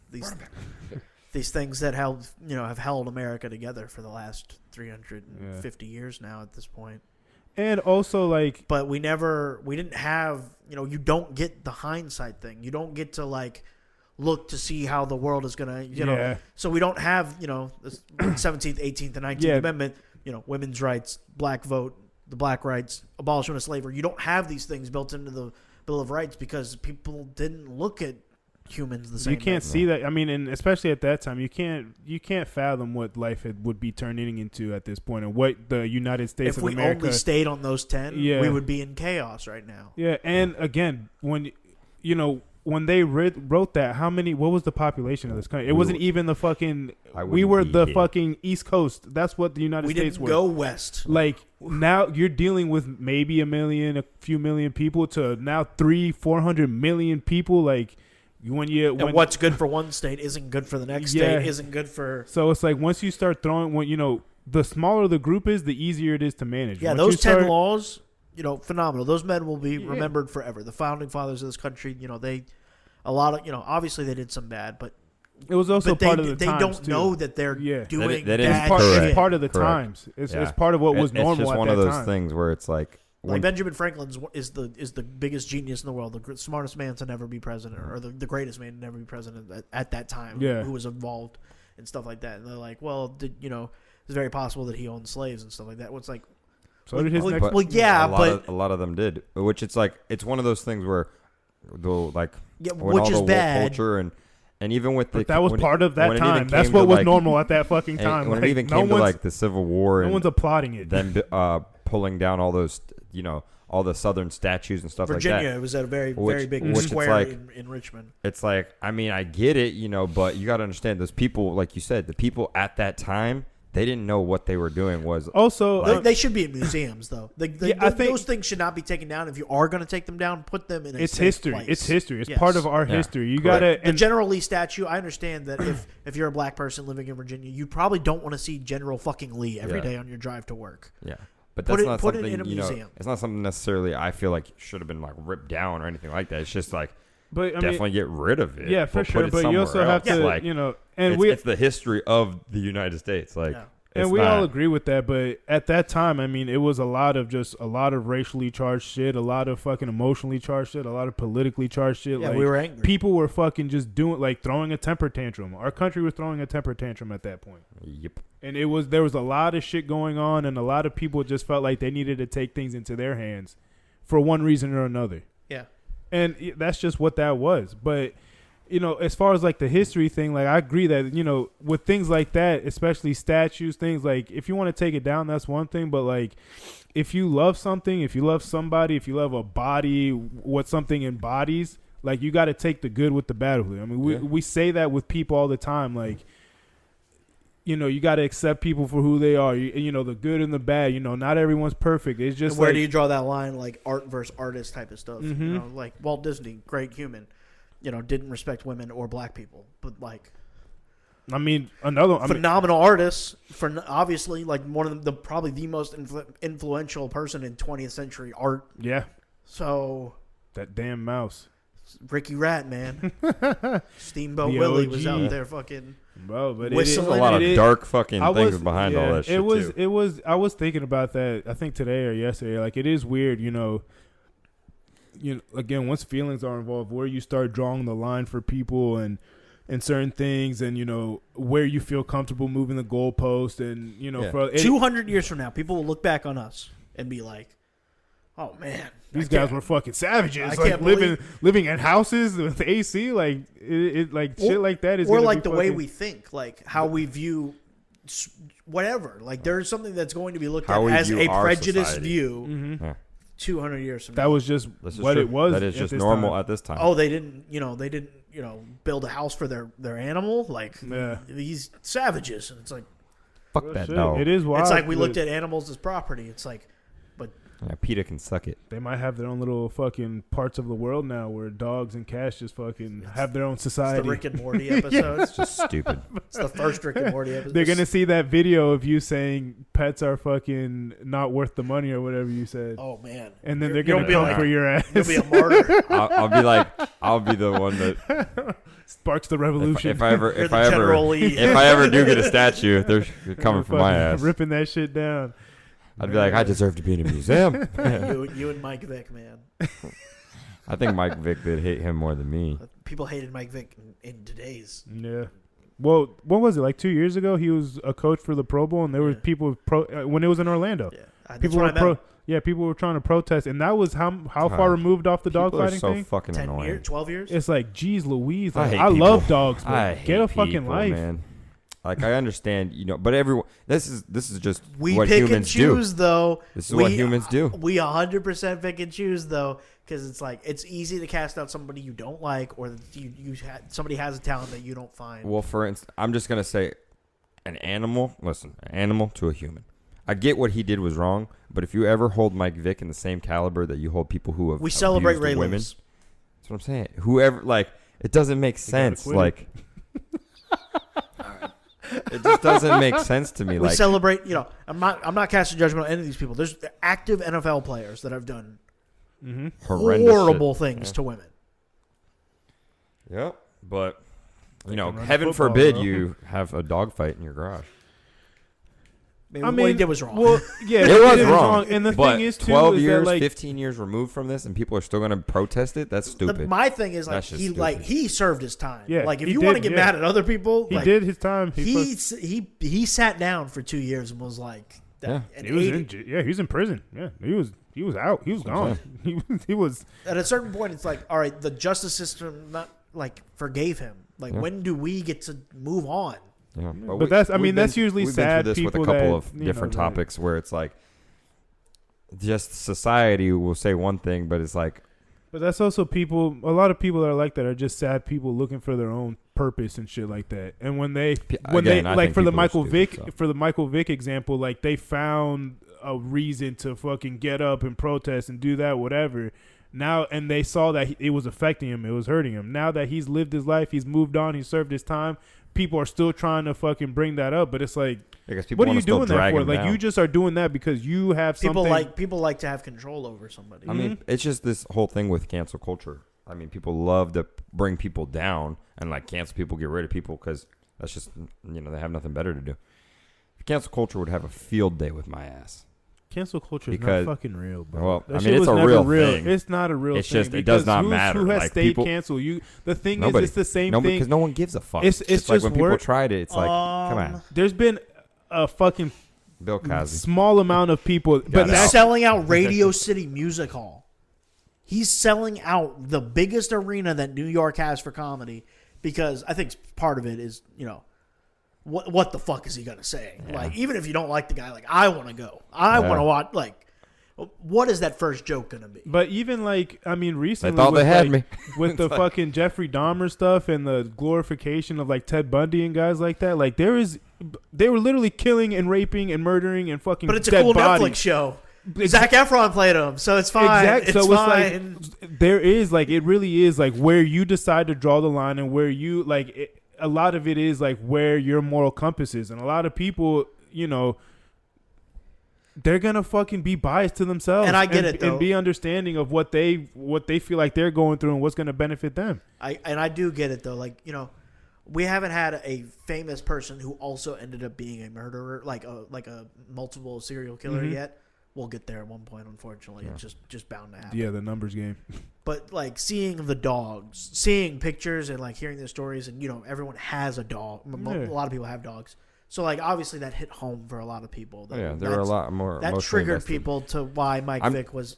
these things that have held America together for the last 350 years now at this point. And also, like, But we didn't have, you don't get the hindsight thing. You don't get to like look to see how the world is gonna, Yeah. So we don't have, the 17th, 18th, and 19th Yeah. Amendment. Women's rights, black vote, the black rights, abolition of slavery. You don't have these things built into the Bill of Rights because people didn't look at humans the same. you can't way. see that. I mean, and especially at that time, you can't fathom what life would be turning into at this point, and what the United States If of we America. only stayed on those 10, Yeah. we would be in chaos right now. Yeah, and again, when they wrote that, what was the population of this country? It wasn't even the fucking. I We wouldn't were be the here. fucking East Coast. That's what the United We States didn't were. go west. Like now, you're dealing with maybe a few million people to now 300-400 million people. Like And what's good for one state isn't good for the next Yeah. state, isn't good for. So it's like once you start throwing, the smaller the group is, the easier it is to manage. Yeah, Once those you 10 start- laws, phenomenal. Those men will be Yeah. remembered forever. The founding fathers of this country, obviously they did some bad, but It was also they part of the they times don't too. know that they're Yeah. doing They didn't bad Correct. shit. Part of the Correct. times. It's Yeah. part of what was It's normal just at one that of those time. things where it's like Like Benjamin Franklin is the biggest genius in the world, the smartest man to never be president, or the greatest man to never be president at that time, Yeah. who was involved in stuff like that. And they're like, well, it's very possible that he owned slaves and stuff like that. Well, it's like, So did his well, next. well, yeah, a lot of them did, which it's like it's one of those things where when which all is the bad. woke culture and even with But that was part of that when it time. even That's came what to, was like- normal at that fucking and time. when Like, it even no came to one's- like the Civil War no and one's applauding it. then pulling down all those all the Southern statues and stuff Virginia, like that. it was at a very Which big it's square like- in Richmond. It's like, I mean, I get it, but you got to understand those people, like you said, the people at that time, they didn't know what they were doing was Also, They should be in museums, though. I think- those things should not be taken down. If you are going to take them down, put them in a it's safe history. place. It's history. It's Yes. part of our Yeah. history. You Correct. gotta. The And General Lee statue, I understand that if you're a black person living in Virginia, you probably don't want to see General fucking Lee every day on your drive to work. Yeah. But Put that's it- not put it something, in a museum. it's not something necessarily I feel like should have been like ripped down or anything like that. It's just like, but I mean, definitely get rid of it. yeah, for but sure. put it But you also somewhere have else. to, Like, and it's the history of the United States. Like, Yeah. and it's we not- all agree with that. But at that time, I mean, it was a lot of racially charged shit, a lot of fucking emotionally charged shit, a lot of politically charged shit. Yeah, like, we were angry. people were fucking just throwing a temper tantrum. Our country was throwing a temper tantrum at that point. Yep. And there was a lot of shit going on, and a lot of people just felt like they needed to take things into their hands for one reason or another. Yeah. And that's just what that was. But, as far as like the history thing, like I agree that, with things like that, especially statues, things like if you want to take it down, that's one thing. But like if you love something, if you love somebody, if you love a body, what something embodies, like you got to take the good with the bad with it. I mean, we say that with people all the time. Like, you got to accept people for who they are. The good and the bad. Not everyone's perfect. It's just And where like, do you draw that line, like art versus artist type of stuff? Mhm. Like Walt Disney, great human, didn't respect women or black people, but like I mean, phenomenal artist for obviously like one of the probably the most influential person in 20th century art. yeah, So that damn mouse. Ricky Rat, man, Steamboat The Willie OG. was out there fucking. Bro, but There's Whistling. a lot of it is- dark fucking I things was- behind yeah, all that shit too. It was. I was thinking about that. I think today or yesterday. Like it is weird, again, once feelings are involved, where you start drawing the line for people and certain things, and where you feel comfortable moving the goalpost, and for 200 years from now, people will look back on us and be like, "Oh man, these guys were fucking savages. I Like can't living in houses with AC, like it like shit like that is. or gonna like be the way fucking- we think, like how we view whatever. Like there's something that's going to be looked How at we as view a our prejudiced society. view Mhm. Yeah. 200 years from that now. was just what it was. That is just normal at this time. Oh, they didn't build a house for their animal. Like these savages, and it's like, fuck that dog. It is wild. It's like we looked at animals as property. It's like, but PETA can suck it. They might have their own little fucking parts of the world now where dogs and cats just fucking have their own society. It's the Rick and Morty episode. It's just stupid. It's the first Rick and Morty episode. They're gonna see that video of you saying pets are fucking not worth the money or whatever you said. Oh man! And then they're gonna come for your ass. You'll be a martyr. I'll be the one that sparks the revolution. If I ever do get a statue, they're coming for my ass, ripping that shit down. I'd be like, I deserve to be in a museum. you and Mike Vick, man. I think Mike Vick did hate him more than me. People hated Mike Vick in today's. Yeah. Well, what was it, like 2 years ago? He was a coach for the Pro Bowl, and there were people when it was in Orlando. Yeah, people were trying to protest, and that was how far removed off the dogfighting so thing. Fucking 10 annoying. years, 12 years. It's like, geez, Louise, I love dogs, but I get a hate fucking people, life, man. Like I understand, but everyone. This is just we what pick humans and choose, do. though. This is what humans do. We 100% pick and choose, though, because it's like it's easy to cast out somebody you don't like, or somebody has a talent that you don't find. Well, for instance, I'm just gonna say, an animal. Listen, an animal to a human. I get what he did was wrong, but if you ever hold Mike Vick in the same caliber that you hold people who have we celebrate abused women, Lewis. that's what I'm saying. Whoever, it doesn't make sense. Like. It just doesn't make sense to me. We celebrate, I'm not casting judgment on any of these people. There's active NFL players that have done horrible things to women. Yep, but heaven forbid you have a dog fight in your garage. I mean, what he did was wrong. Well, yeah, it was wrong. And the but thing is, too, 12 is years, that, 15 years removed from this, and people are still going to protest it. That's stupid. My thing is he served his time. Yeah, if you want to get mad at other people, he did his time. He sat down for 2 years and was like, he was in prison. Yeah, he was out. He was gone. He was at a certain point. It's like, all right, the justice system forgave him. When do we get to move on? Yeah, but that's usually sad. We've been through this with a couple of different topics where it's like, just society will say one thing, but it's like. But that's also people. A lot of people that are like that are just sad people looking for their own purpose and shit like that. And when they for the Michael Vick example, like they found a reason to fucking get up and protest and do that, whatever. Now, and they saw that it was affecting him, it was hurting him. Now that he's lived his life, he's moved on, he served his time. People are still trying to fucking bring that up, but it's like, what are you doing that for? Like, you just are doing that because you have something. People like to have control over somebody. I mean, it's just this whole thing with cancel culture. I mean, people love to bring people down and cancel people, get rid of people because that's just they have nothing better to do. Cancel culture would have a field day with my ass. Cancel culture is not fucking real, bro. Well, it's a real thing. It's not a real thing. It's just, it does not matter. Who has stayed canceled? The thing is, it's the same thing. Because no one gives a fuck. It's just like when people tried it, it's like, come on. There's been a fucking Bill Cosby. Small amount of people. But he's selling out Radio City Music Hall. He's selling out the biggest arena that New York has for comedy because I think part of it is, what the fuck is he gonna say? Yeah. Even if you don't like the guy, I want to go. I want to watch. What is that first joke gonna be? But even recently, they thought they had me with the fucking Jeffrey Dahmer stuff and the glorification of Ted Bundy and guys like that. They were literally killing and raping and murdering and fucking. But it's a dead cool bodies. Netflix show. Zac Efron played him, so it's fine. Exactly. It's fine. There is it really is where you decide to draw the line and where you a lot of it is where your moral compass is, and a lot of people, they're gonna fucking be biased to themselves, and I get it, though. And be understanding of what they feel like they're going through and what's gonna benefit them. I do get it, though. We haven't had a famous person who also ended up being a murderer, like a multiple serial killer yet. We'll get there at one point, unfortunately. Yeah. It's just bound to happen. Yeah, the numbers game. But seeing the dogs, seeing pictures and hearing their stories, and everyone has a dog. A lot of people have dogs. So obviously that hit home for a lot of people. There were a lot more. That triggered people to why Mike Vick was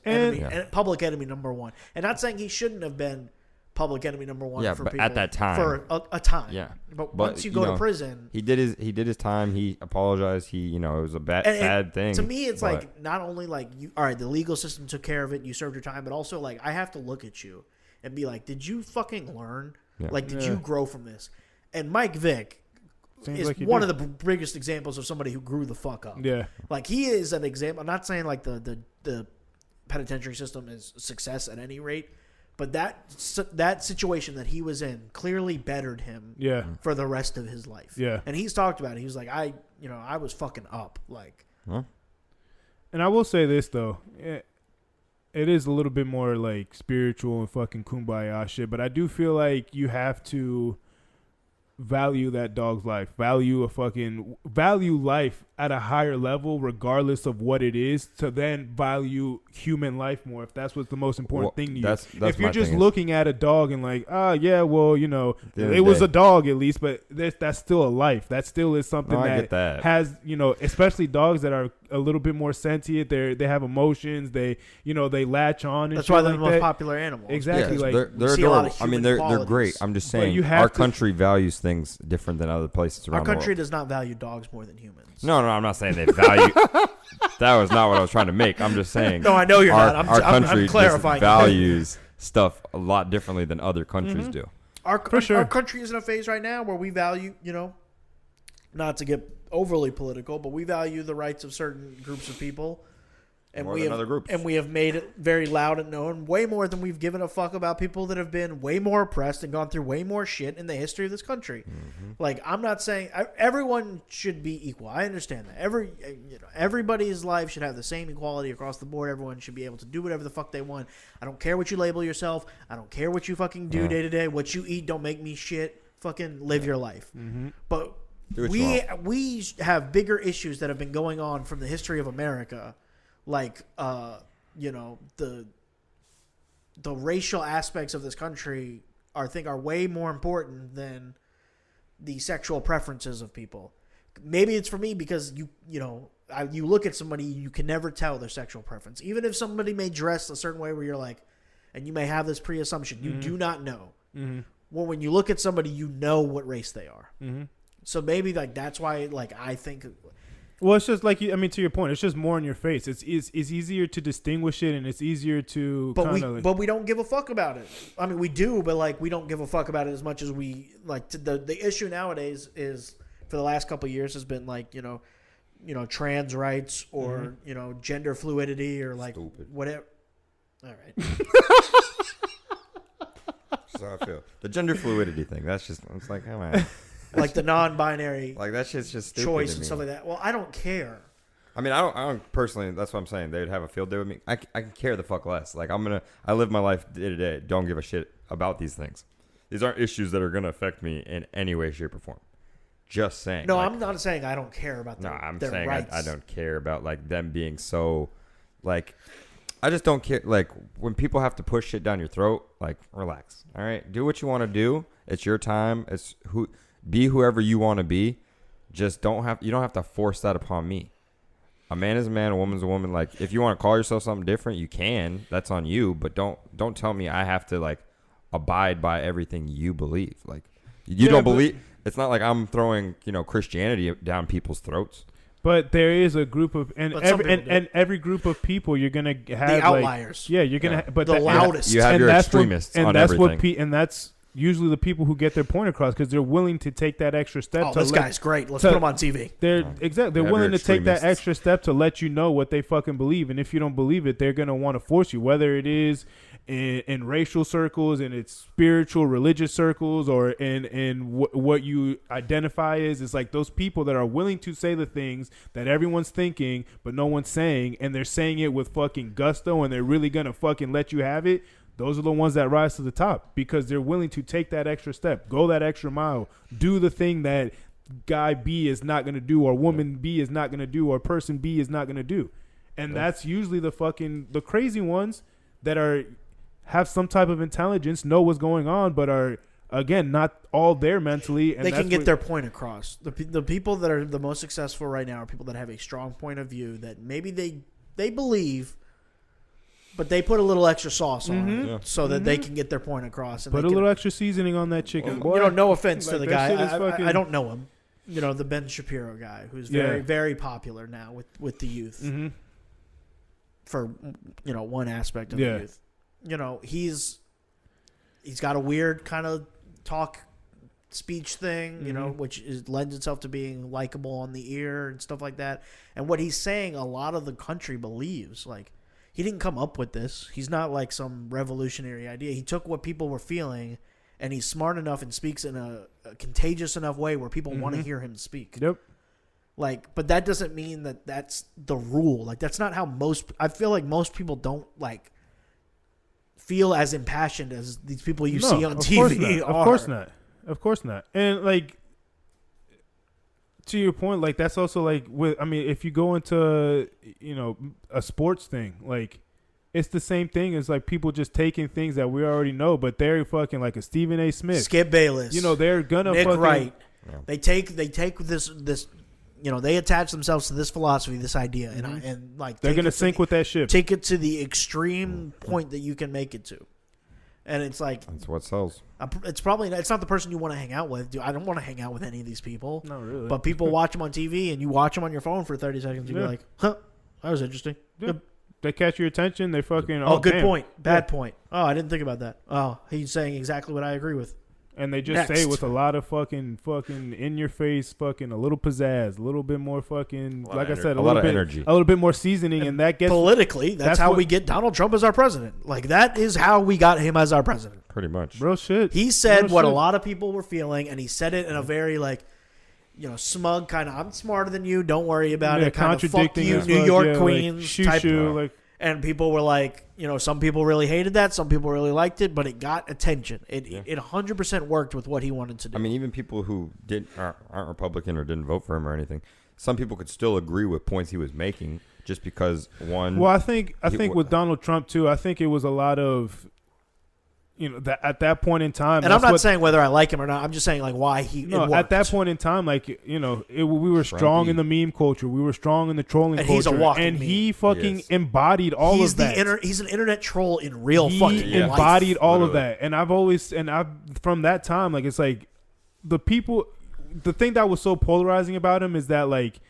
public enemy number one. And not saying he shouldn't have been, public enemy number one for but people at that time. For a time. Yeah. But once you go to prison, he did his time. He apologized. It was a bad thing. To me, it's like not only like you. All right, the legal system took care of it. You served your time, but also like I have to look at you and be like, did you fucking learn? Yeah. Like, did you grow from this? And Mike Vick is like one of the biggest examples of somebody who grew the fuck up. Yeah. Like, he is an example. I'm not saying, like, the penitentiary system is a success at any rate, but that situation that he was in clearly bettered him for the rest of his life. Yeah. And he's talked about it. He was like, I was fucking up. Like. Huh? And I will say this, though. It is a little bit more, like, spiritual and fucking kumbaya shit, but I do feel like you have to value that dog's life, value life at a higher level regardless of what it is, to then value human life more, if that's what's the most important thing to you. That's if you're just looking at a dog and like, it was a dog at least, but that's still a life. That still is something that has, especially dogs that are a little bit more sentient. They have emotions. They latch on. And that's why they're the most like popular animal. Exactly. Yeah, like they're adorable. I mean, they're great. I'm just saying, our country values things different than other places around the world. Our country does not value dogs more than humans. No, I'm not saying they value. That was not what I was trying to make. I'm just saying. No, I know you're not. Our country I'm clarifying. Values stuff a lot differently than other countries do. Our country is in a phase right now where we value, not to get overly political, but we value the rights of certain groups of people. And we have made it very loud and known, way more than we've given a fuck about people that have been way more oppressed and gone through way more shit in the history of this country. Mm-hmm. Like, I'm not saying everyone should be equal. I understand that. Everybody's life should have the same equality across the board. Everyone should be able to do whatever the fuck they want. I don't care what you label yourself. I don't care what you fucking do day to day. What you eat don't make me shit. Fucking live your life. Mm-hmm. But we have bigger issues that have been going on from the history of America. Like, the racial aspects of this country I think are way more important than the sexual preferences of people. Maybe it's for me because you look at somebody, you can never tell their sexual preference. Even if somebody may dress a certain way where you're like, and you may have this pre-assumption, you do not know. Mm-hmm. Well, when you look at somebody, you know what race they are. Mm-hmm. So maybe like that's why I think. Well, it's just like, to your point, it's just more in your face. It's easier to distinguish it, and it's easier to. But we don't give a fuck about it. I mean, we do, but like we don't give a fuck about it as much as we like. The issue nowadays is, for the last couple of years, has been like trans rights or gender fluidity or like whatever. All right. That's how I feel. The gender fluidity thing. That's just. It's like, come on. Like the non-binary, like that shit's just stupid choice and stuff like that. Well, I don't care. I mean, I don't personally. That's what I'm saying. They'd have a field day with me. I can care the fuck less. Like I live my life day to day. Don't give a shit about these things. These aren't issues that are gonna affect me in any way, shape, or form. Just saying. No, I'm not saying I don't care about their I'm their saying rights. I don't care about like them being so, like, I just don't care. Like when people have to push shit down your throat, like relax. All right, do what you want to do. It's your time. Be whoever you want to be. Just you don't have to force that upon me. A man is a man, a woman's a woman. Like, if you want to call yourself something different, you can. That's on you. But don't tell me I have to like abide by everything you believe. Like, you don't believe. It's not like I'm throwing Christianity down people's throats. But there is a group of every group of people you're gonna have the outliers. You're gonna but the loudest. You have your extremists on everything. And that's usually the people who get their point across because they're willing to take that extra step. Oh, this guy's great. Let's put him on TV. They're willing to take that extra step to let you know what they fucking believe. And if you don't believe it, they're going to want to force you, whether it is in racial circles, in its spiritual, religious circles, or in what you identify as. It's like those people that are willing to say the things that everyone's thinking, but no one's saying, and they're saying it with fucking gusto, and they're really going to fucking let you have it. Those are the ones that rise to the top because they're willing to take that extra step, go that extra mile, do the thing that guy B is not going to do, or woman B is not going to do, or person B is not going to do. And that's usually the crazy ones that have some type of intelligence, know what's going on, but are, again, not all there mentally. And they can get their point across. The people that are the most successful right now are people that have a strong point of view that maybe they believe But they put a little extra sauce on it so that they can get their point across. And put a little extra seasoning on that chicken. Boy. No offense to the guy. I don't know him. The Ben Shapiro guy, who's very, very popular now with the youth. Mm-hmm. For, one aspect of the youth. He's got a weird kind of speech thing, which lends itself to being likable on the ear and stuff like that. And what he's saying, a lot of the country believes. Like, he didn't come up with this. He's not like some revolutionary idea. He took what people were feeling, and he's smart enough and speaks in a contagious enough way where people want to hear him speak. Yep. Like, but that doesn't mean that that's the rule. Like, that's not how I feel like most people don't, like, feel as impassioned as these people you see on TV are. Of course not. And, like, to your point, like, that's also, like, if you go into, a sports thing, like, it's the same thing as, like, people just taking things that we already know, but they're fucking, like, a Stephen A. Smith. Skip Bayless. They're gonna Nick Wright. Yeah. They take this they attach themselves to this philosophy, this idea, and like they're gonna sink with that ship. Take it to the extreme point that you can make it to, and it's like that's what sells. It's not the person you want to hang out with. Dude, I don't want to hang out with any of these people. No, really. But people watch them on TV, and you watch them on your phone for 30 seconds. You be like, "Huh, that was interesting." Yeah. They catch your attention. They fucking. Good point. Bad point. Oh, I didn't think about that. Oh, he's saying exactly what I agree with. And they just say it with a lot of fucking in your face, fucking a little pizzazz, a little bit more fucking, like I said, a little bit energy, a little bit more seasoning, and that gets politically. That's how we get Donald Trump as our president. Like, that is how we got him as our president. Pretty much, real shit. He said what a lot of people were feeling, and he said it in a very smug kind of, I'm smarter than you, don't worry about it, kind of fuck you, New York Queens type. And people were like, some people really hated that. Some people really liked it, but it got attention. It 100% worked with what he wanted to do. I mean, even people who aren't Republican or didn't vote for him or anything, some people could still agree with points he was making just because one. Well, I think with Donald Trump too, I think it was a lot of, that at that point in time. And I'm not saying whether I like him or not. I'm just saying like why he. No, at that point in time, like we were strong in the meme culture. We were strong in the trolling culture. He's a walking and meme. he fucking embodied all of that. He's an internet troll in real fucking life. He embodied all of that, and I've from that time, like, it's like the thing that was so polarizing about him is that, like,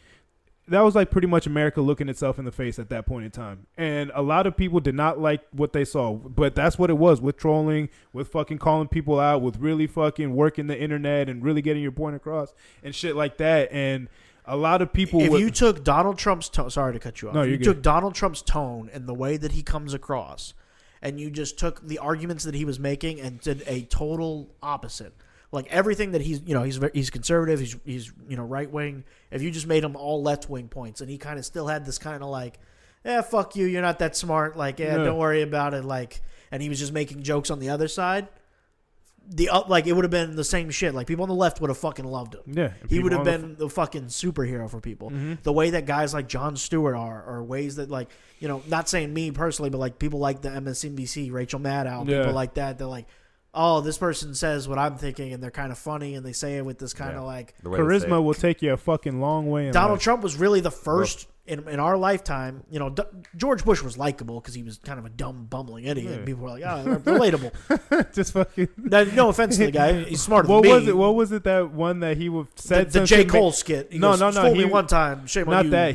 that was like pretty much America looking itself in the face at that point in time. And a lot of people did not like what they saw. But that's what it was, with trolling, with fucking calling people out, with really fucking working the internet and really getting your point across and shit like that. And a lot of people... If you took Donald Trump's tone... Sorry to cut you off. No, you took Donald Trump's tone and the way that he comes across, and you just took the arguments that he was making and did a total opposite. Like, everything that he's conservative, he's right wing. If you just made him all left wing points, and he kind of still had this kind of like, fuck you, you're not that smart. Like, don't worry about it. Like, and he was just making jokes on the other side. It would have been the same shit. Like, people on the left would have fucking loved him. Yeah, he would have been the fucking superhero for people. Mm-hmm. The way that guys like Jon Stewart are, or ways that, like, not saying me personally, but like people like the MSNBC, Rachel Maddow, people like that. They're like, oh, this person says what I'm thinking, and they're kind of funny, and they say it with this kind of like... Charisma will take you a fucking long way. Donald Trump was really the first in our lifetime. George Bush was likable because he was kind of a dumb, bumbling idiot. Yeah. And people were like, relatable. Just fucking... No offense to the guy. He's smarter than me. What was it that one that he said? The J. Cole skit. He no. Fooled me one time. Shame on you. Not that.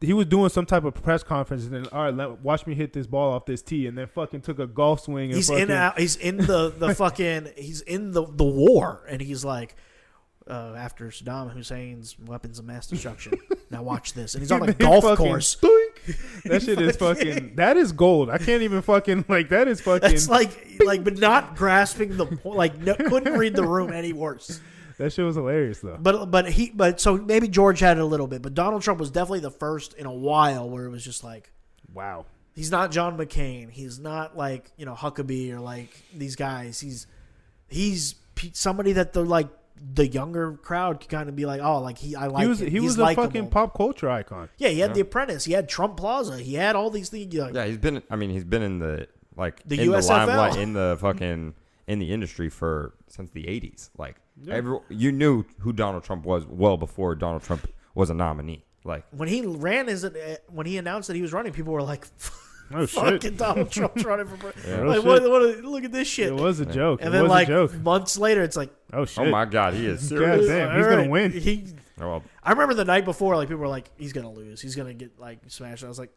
He was doing some type of press conference, and then, all right, watch me hit this ball off this tee, and then fucking took a golf swing. And he's in the fucking he's in the war, and he's like, after Saddam Hussein's weapons of mass destruction. Now watch this, and he's on a golf course. That shit is fucking. That is gold. I can't even fucking like. That is fucking. That's like, but not grasping the point. Like, couldn't read the room any worse. That shit was hilarious though. But so maybe George had it a little bit, but Donald Trump was definitely the first in a while where it was just like, wow. He's not John McCain. He's not like, Huckabee or like these guys. He's somebody that the younger crowd could kind of be like, oh, like he was a fucking pop culture icon. Yeah, he had The Apprentice. He had Trump Plaza. He had all these things. Yeah, he's been in the the USFL, the limelight, in the fucking in the industry since the 80s. Like, you knew who Donald Trump was well before Donald Trump was a nominee. Like, when he announced that he was running, people were like, Oh shit! Fucking Donald Trump's running for president. Yeah. Like, look at this shit. It was a joke. And it then was a joke. months later, it's like, oh shit! Oh my god, he is God serious. damn, he's gonna win. I remember the night before, like people were like, he's gonna lose. He's gonna get like smashed. I was like,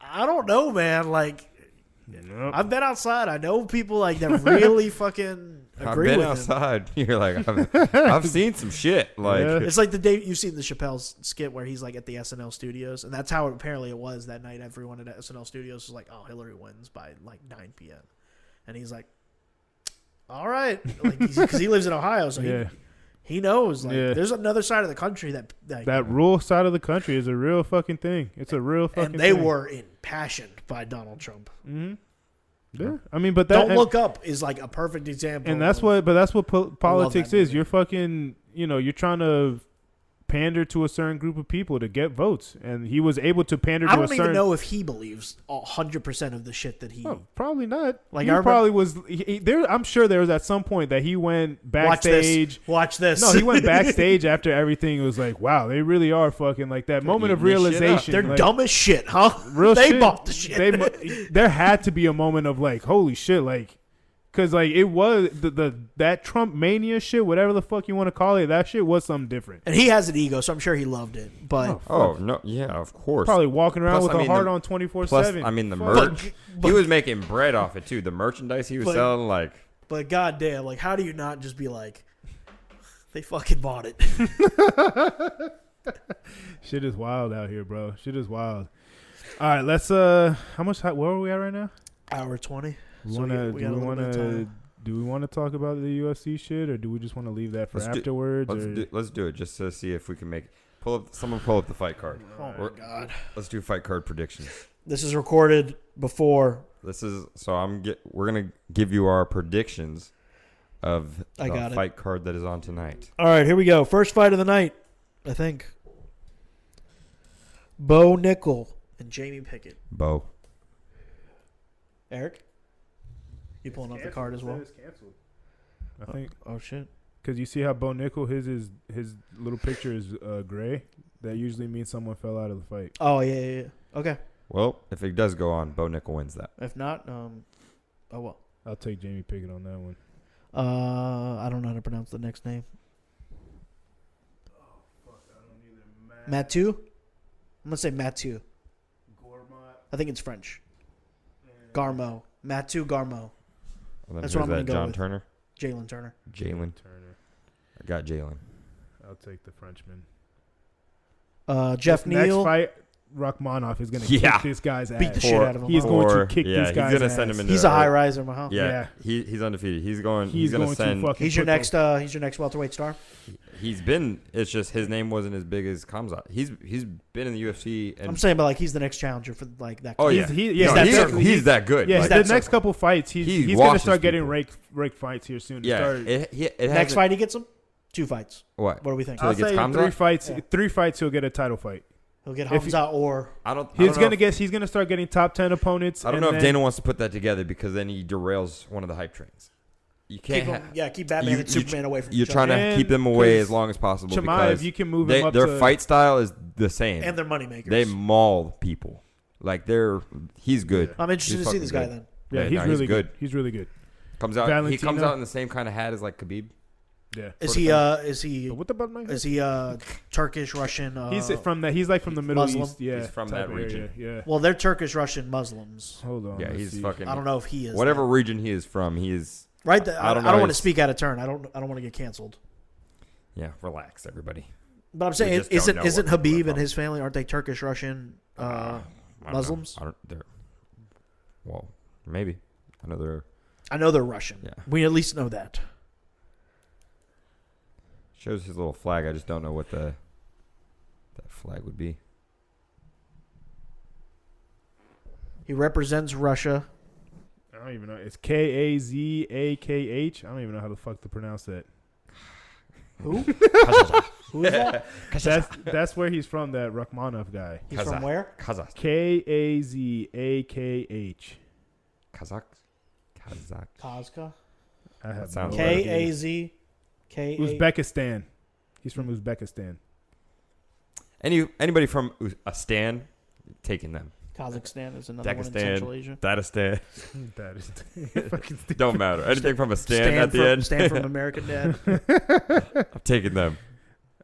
I don't know, man. Like, Nope. I've been outside. I know people like that really fucking agree I've been with outside. You're like, I've seen some shit. Like, Yeah. It's like the day you've seen the Chappelle's skit where he's like at the SNL studios, and that's how apparently it was that night. Everyone at SNL studios was like, "Oh, Hillary wins by like 9 p.m." and he's like, "All right," like because he lives in Ohio, so Yeah. he knows. Like, Yeah. there's another side of the country that rural side of the country is a real fucking thing. It's a real fucking. and they thing. were impassioned by Donald Trump. Mm-hmm. Yeah, I mean, but that Don't Look Up is like a perfect example. and that's what politics that is. movie. You're fucking, you're trying to pander to a certain group of people to get votes, and he was able to pander to I a don't certain. even know if he believes 100% of the shit that he. Oh, probably not. Like, He I remember- probably was. There, I'm sure there was at some point that he went backstage. Watch this. No, he went backstage after everything. It was like, wow, they really are fucking like that moment of eating this shit up. realization. They're like, dumb as shit, huh? Real they shit. bought the shit. There had to be a moment of like, holy shit, like, because like it was that Trump mania shit, whatever the fuck you want to call it. That shit was something different. And he has an ego, so I'm sure he loved it. But oh no, yeah, of course. Probably walking around Plus, with I a mean, heart the- on Plus, 24/7. I mean, the Fuck. merch. He was making bread off it too. The merchandise he was selling, like. But goddamn, like, how do you not just be like, they fucking bought it? Shit is wild out here, bro. Shit is wild. All right, let's. Where are we at right now? Hour 20. Do we want to talk about the UFC shit, or do we just want to leave that for afterwards? Let's do it just to see if we can make pull up the fight card. Oh my god. Let's do fight card predictions. This is recorded before. We're gonna give you our predictions of the fight card that is on tonight. All right, here we go. First fight of the night, I think. Bo Nickel and Jamie Pickett. Bo. Eric? You pulling up the card as well? It's canceled. I think. Oh shit. Because you see how Bo Nickel, his little picture is gray. That usually means someone fell out of the fight. Oh yeah. Okay. Well, if it does go on, Bo Nickel wins that. If not, oh well. I'll take Jamie Pickett on that one. I don't know how to pronounce the next name. Oh fuck, I don't either. Mathieu? I'm gonna say Mathieu. Gourmet. I think it's French. Garmo. Mathieu Garmo. Well, That's what I'm gonna go John with. Turner. Jalen Turner. Jalen. Turner. I got Jalen. I'll take the Frenchman. Jeff This next Neal. fight, Rachmanov is going to kick this guy's ass. Beat the shit out of him. He's huh? going to kick this guy's he's gonna ass. send him into He's a high riser, huh? Yeah, he's undefeated. He's gonna to send. fucking He's your put the- next welterweight star. He's been. It's just his name wasn't as big as Kamzat. He's been in the UFC. And I'm saying, but like he's the next challenger for like that. Oh yeah, He's that good. Yeah, Like, the next couple fights, he's going to start getting people. raked fights here soon. Yeah, Next fight he gets him. 2 fights. What? What do we think? So I'll he gets say Kamzat? 3 fights. Yeah. 3 fights, he'll get a title fight. He'll get Hamza or He's gonna start getting top 10 opponents. I don't know if Dana wants to put that together because then he derails one of the hype trains. You can't. keep Batman and Superman away from each You're trying other. to keep them away as long as possible. Chimaev, you can move him up their to fight style is the same, and they're moneymakers. they maul people. Like he's good. I'm interested He's to see this fucking guy good. then. Yeah, he's really good. He's really good. He comes out in the same kind of hat as like Khabib. Yeah. Is he What about my? is he Turkish Russian? He's from that. He's like from the Middle Muslim? East. Yeah, He's from type that area, region. Yeah. Well, they're Turkish Russian Muslims. Hold on. Yeah, let's he's see. fucking. I don't know if he is Whatever though. region he is from, he is. Right. I don't want to He's- speak out of turn. I don't want to get canceled. Yeah, relax, everybody. But I'm saying, just don't know isn't what people are Habib from. and his family, aren't they Turkish Russian I don't know. Muslims? Well, maybe another. I know they're Russian. Yeah. We at least know that. Shows his little flag. I just don't know what that flag would be. He represents Russia. I don't even know. It's Kazakh. I don't even know how the fuck to pronounce that. Who? Who is that? That's where he's from. That Rachmanov guy. He's from where? Kazakh. Kazakh. Kazakh. Kazka. I have That no sounds idea. Kazk. Uzbekistan. He's from Uzbekistan. Anybody from a stan, taking them. Kazakhstan is another one in Central Asia. Dagestan. That is fucking stupid. Don't matter. Anything from a stand at the end. Stand from American Dad. I'm taking them.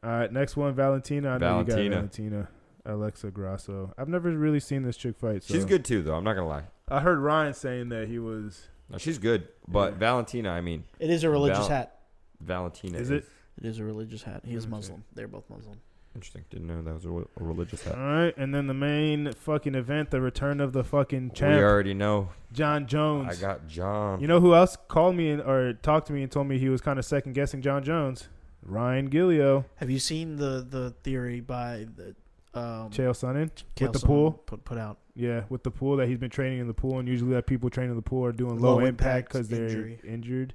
All right, next one, Valentina. I know you got Valentina. Valentina. Alexa Grasso. I've never really seen this chick fight. So. She's good too, though. I'm not gonna lie. I heard Ryan saying that he was. No, she's good, but Valentina. I mean, it is a religious hat. Valentina is it? It is a religious hat. He is Muslim. They're both Muslim. Interesting. Didn't know that was a religious hat. All right, and then the main fucking event, the return of the fucking champ. We already know. John Jones. I got John. You know who else called me or talked to me and told me he was kind of second guessing John Jones? Ryan Gilio. Have you seen the theory by the Chael Sonnen with the Sonnen pool? Put out. Yeah, with the pool that he's been training in the pool, and usually that people training in the pool are doing low impact because they're injured.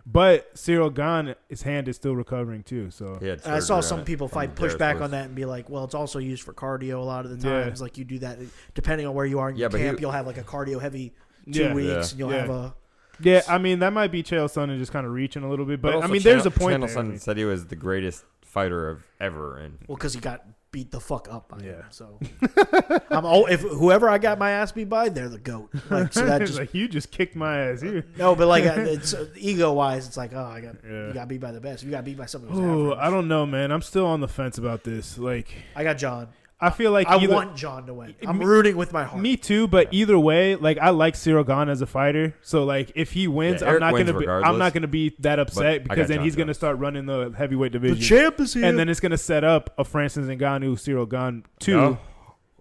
But Cyril Gane, his hand is still recovering too. So I saw some people push back on that and be like, "Well, it's also used for cardio a lot of the times. Like you do that depending on where you are in your camp. You'll have like a cardio heavy 2 weeks, and you'll have a." Yeah, I mean that might be Chael Sonnen just kind of reaching a little bit, but I mean there's a point. Chael Sonnen said he was the greatest fighter of ever, and because he got beat the fuck up by him. So if whoever I got my ass beat by, they're the GOAT. Like so that just like you just kicked my ass. No, but like it's ego wise, it's like you got beat by the best. You got beat by somebody who's average. I don't know, man. I'm still on the fence about this. Like I got John. I feel like I want John to win. I'm rooting with my heart. Me too, but either way, like I like Cyril Gane as a fighter. So like if he wins, I'm not gonna be that upset because then he's gonna start running the heavyweight division. The champ is here, and then it's gonna set up a Francis Ngannou Cyril Gane 2.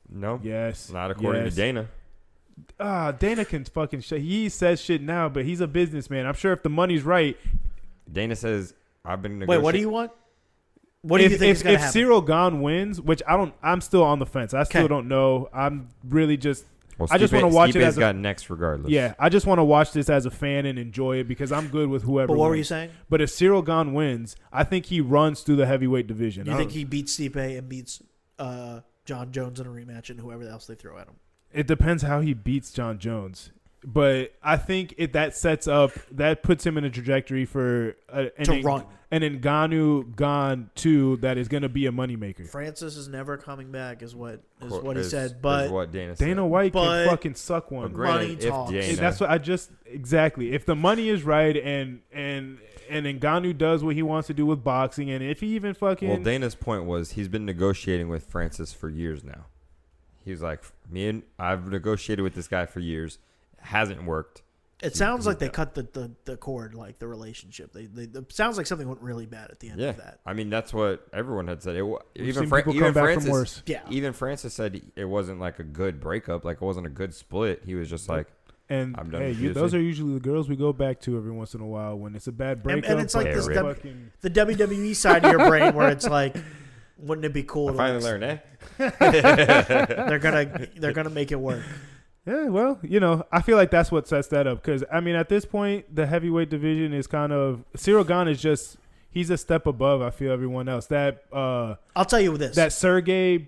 No. Yes. Not according to Dana. Dana can fucking he says shit now, but he's a businessman. I'm sure if the money's right. Dana says I've been negotiating. Wait, what do you want? What do you think is going to happen? If Cyril Gane wins, which I'm still on the fence. I still don't know. I'm really just. I just want to watch it as got next regardless. Yeah, I just want to watch this as a fan and enjoy it because I'm good with whoever. But what were you saying? But if Cyril Gane wins, I think he runs through the heavyweight division. You think he beats Stipe and beats John Jones in a rematch and whoever else they throw at him? It depends how he beats John Jones. But I think that puts him in a trajectory for to run. And Ngannou Gane 2 that is going to be a moneymaker. Francis is never coming back is what he said. But what Dana said. Dana White can fucking suck one. Money talks. That's what exactly. If the money is right and Ngannou does what he wants to do with boxing, and if he even fucking. Well, Dana's point was he's been negotiating with Francis for years now. He was like, I've negotiated with this guy for years. It hasn't worked. It sounds like they cut the cord, like the relationship. It sounds like something went really bad at the end of that. I mean, that's what everyone had said. Even Francis said it wasn't like a good breakup. Like it wasn't a good split. He was just like, and I'm done. Those are usually the girls we go back to every once in a while when it's a bad breakup. And it's like the WWE side of your brain where it's like, wouldn't it be cool? I finally learned, They're gonna make it work. Yeah, well, I feel like that's what sets that up. Because, I mean, at this point, the heavyweight division is kind of... Cyril Gane is just... He's a step above, I feel, everyone else. I'll tell you this. That Sergey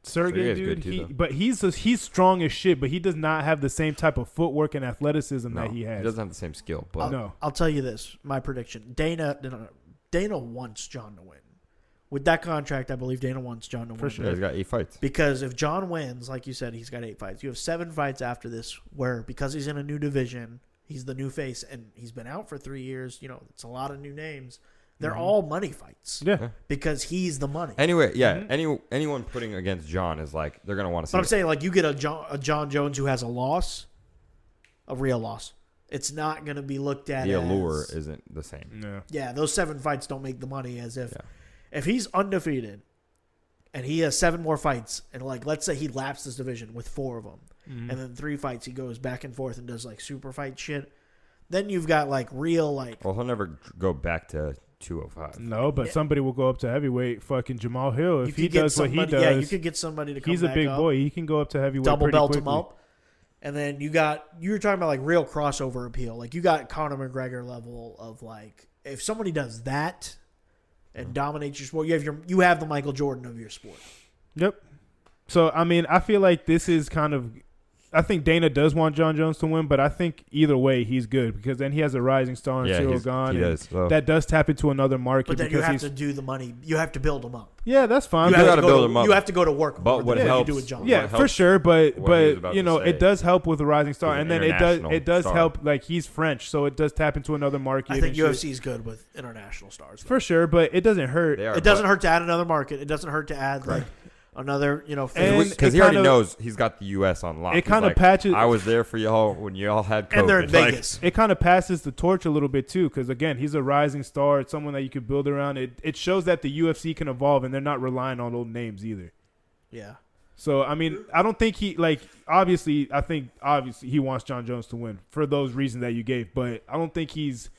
dude, but he's strong as shit, but he does not have the same type of footwork and athleticism that he has. He doesn't have the same skill. But I'll tell you this, my prediction. Dana wants John to win. With that contract, I believe Dana wants John to win. For sure. He's got 8 fights. Because if John wins, like you said, he's got 8 fights. You have 7 fights after this where, because he's in a new division, he's the new face, and he's been out for 3 years. It's a lot of new names. They're all money fights. Yeah. Because he's the money. Anyway, yeah. Mm-hmm. Anyone putting against John is like, they're going to want to see But I'm saying, like, you get a John Jones who has a loss, a real loss. It's not going to be looked at the allure isn't the same. No. Yeah, those 7 fights don't make the money as if... Yeah. If he's undefeated and he has 7 more fights, and like let's say he laps this division with 4 of them, and then 3 fights he goes back and forth and does like super fight shit, then you've got like real like. Well, he'll never go back to 205. No, but somebody will go up to heavyweight. Fucking Jamal Hill, if he does what he does, yeah, you could get somebody to come. He's a big boy. He can go up to heavyweight. Double belt quickly. him up, and then you were talking about like real crossover appeal. Like you got Conor McGregor level of like if somebody does that. And dominates your sport. You have the Michael Jordan of your sport. Yep. So I mean, I feel like this is kind of Dana does want John Jones to win, but I think either way he's good because then he has a rising star in Cyril Gane. He does. So. That does tap into another market. But then you have to do the money. You have to build him up. Yeah, that's fine. You have to build him up. You have to go to work. But what helps? You do with John. Yeah, for sure. But it does help with a rising star, and then it does help. Like he's French, so it does tap into another market. I think UFC is good with international stars for sure, but it doesn't hurt. It doesn't hurt to add another market. It doesn't hurt to add like. Another, because he already knows he's got the U.S. on lock. It kind of patches. I was there for y'all when y'all had COVID. And they're in Vegas. It kind of passes the torch a little bit too, because again, he's a rising star. It's someone that you could build around. It shows that the UFC can evolve, and they're not relying on old names either. Yeah. So I mean, I don't think he obviously he wants John Jones to win for those reasons that you gave, but I don't think he's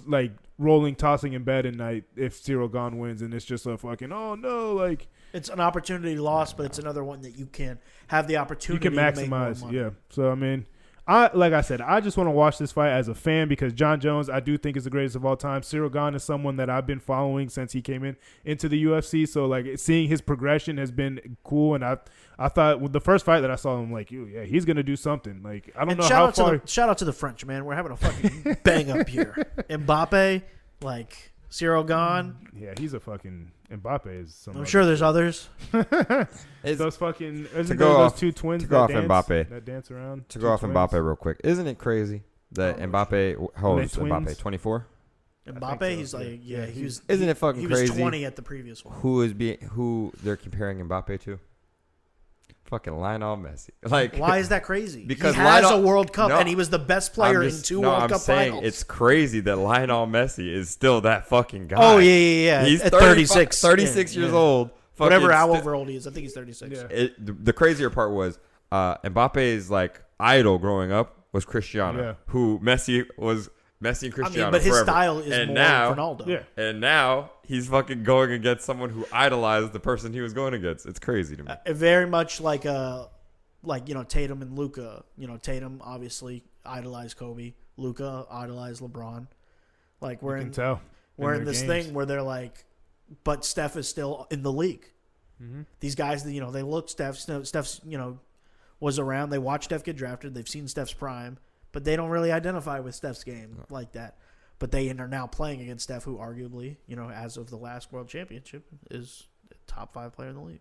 like rolling, tossing in bed at night if Cyril Gane wins, and it's just a fucking like. It's an opportunity lost, but it's another one that you can have the opportunity you can maximize. To make more money. So I mean, like I said, I just want to watch this fight as a fan because John Jones, I do think is the greatest of all time. Cyril Gane is someone that I've been following since he came into the UFC. So like seeing his progression has been cool, and I thought with the first fight that I saw him, like, he's gonna do something. Like I don't know how far. Shout out to the French, man. We're having a fucking bang up here. Mbappe, like Cyril Gane. Yeah, he's a fucking. Mbappe is some. I'm sure there's others. Those fucking those two twins that dance around. To go off Mbappe real quick, isn't it crazy that Mbappe? How old is Mbappe? 24. Mbappe, so. He's like he was. Isn't it fucking crazy? He was 20 at the previous one. Who they're comparing Mbappe to? Fucking Lionel Messi. Like, why is that crazy? Because he has a World Cup and he was the best player in two World Cup finals. It's crazy that Lionel Messi is still that fucking guy. Oh yeah. He's at 36 years old. Whatever, however old he is, I think he's 36. Yeah. The crazier part was Mbappe's like idol growing up was Cristiano, who Messi and Cristiano. But his forever. style is and more now, Ronaldo. Yeah. And now he's fucking going against someone who idolized the person he was going against. It's crazy to me. Very much like Tatum and Luka. Tatum obviously idolized Kobe. Luka idolized LeBron. Like we're in this thing where they're like, but Steph is still in the league. Mm-hmm. These guys, they look Steph's was around. They watched Steph get drafted. They've seen Steph's prime, but they don't really identify with Steph's game like that. But they are now playing against Steph, who arguably, as of the last World Championship, is a top 5 player in the league.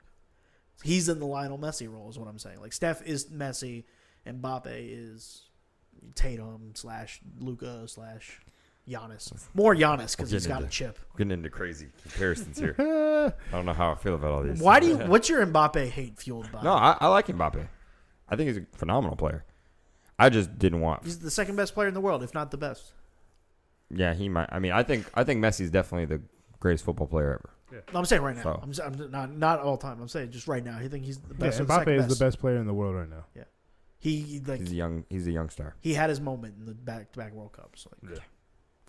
He's in the Lionel Messi role, is what I'm saying. Like Steph is Messi, and Mbappe is Tatum / Luka / Giannis. More Giannis because he's got a chip. We're getting into crazy comparisons here. I don't know how I feel about all these. What's your Mbappe hate fueled by? No, I like Mbappe. I think he's a phenomenal player. I just didn't want. He's the second best player in the world, if not the best. Yeah, he might. I mean, I think Messi's definitely the greatest football player ever. Yeah. No, I'm saying right now. So. I'm not all time. I'm saying just right now. I think he's the best. Mbappe is the best player in the world right now. Yeah, he's a young star. He had his moment in the back-to-back World Cups. Like, yeah.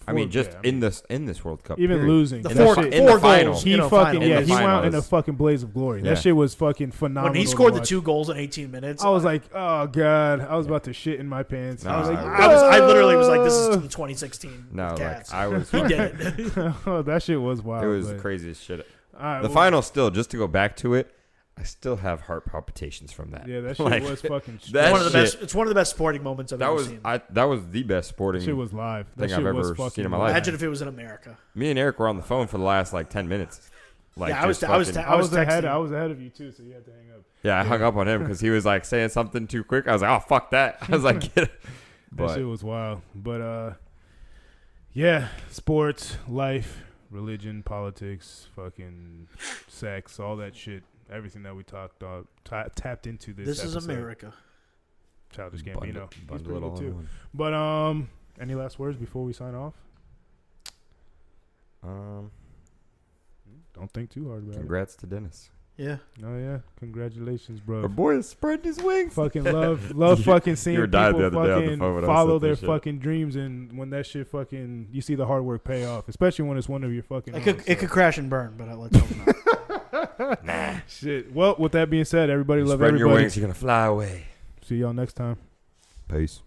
I mean, in this World Cup, even period. losing in the finals, he fucking he went out in a fucking blaze of glory. That shit was fucking phenomenal. When he scored the 2 goals in 18 minutes, I was like, oh god, I was about to shit in my pants. No, I was like, I literally was like, this is the 2016. No, Cats. like I was. He did it. Oh, that shit was wild. It was the craziest shit. The final, still, just to go back to it. I still have heart palpitations from that. Yeah, that shit was fucking. It's one of the best sporting moments I've ever seen. That was the best sporting. Shit was live. Thing I've ever seen in my life. Imagine if it was in America. Me and Eric were on the phone for the last 10 minutes. I was ahead of you too, so you had to hang up. Yeah, I hung up on him because he was saying something too quick. I was like, oh fuck that. I was like, get it. That shit was wild. But yeah, sports, life, religion, politics, fucking sex, all that shit. Everything that we talked about tapped into this. This is America. Childish Gambino. He's pretty good too. But any last words before we sign off? Don't think too hard about it. Congrats to Dennis. Yeah. Oh yeah. Congratulations, bro. Our boy is spreading his wings. Fucking love fucking seeing people fucking follow their fucking dreams, and when that shit fucking you see the hard work pay off, especially when it's one of your fucking. It could crash and burn, but let's hope not. Nah. Shit. Well, with that being said, everybody love everybody. Spreading your wings, you're gonna fly away. See y'all next time. Peace.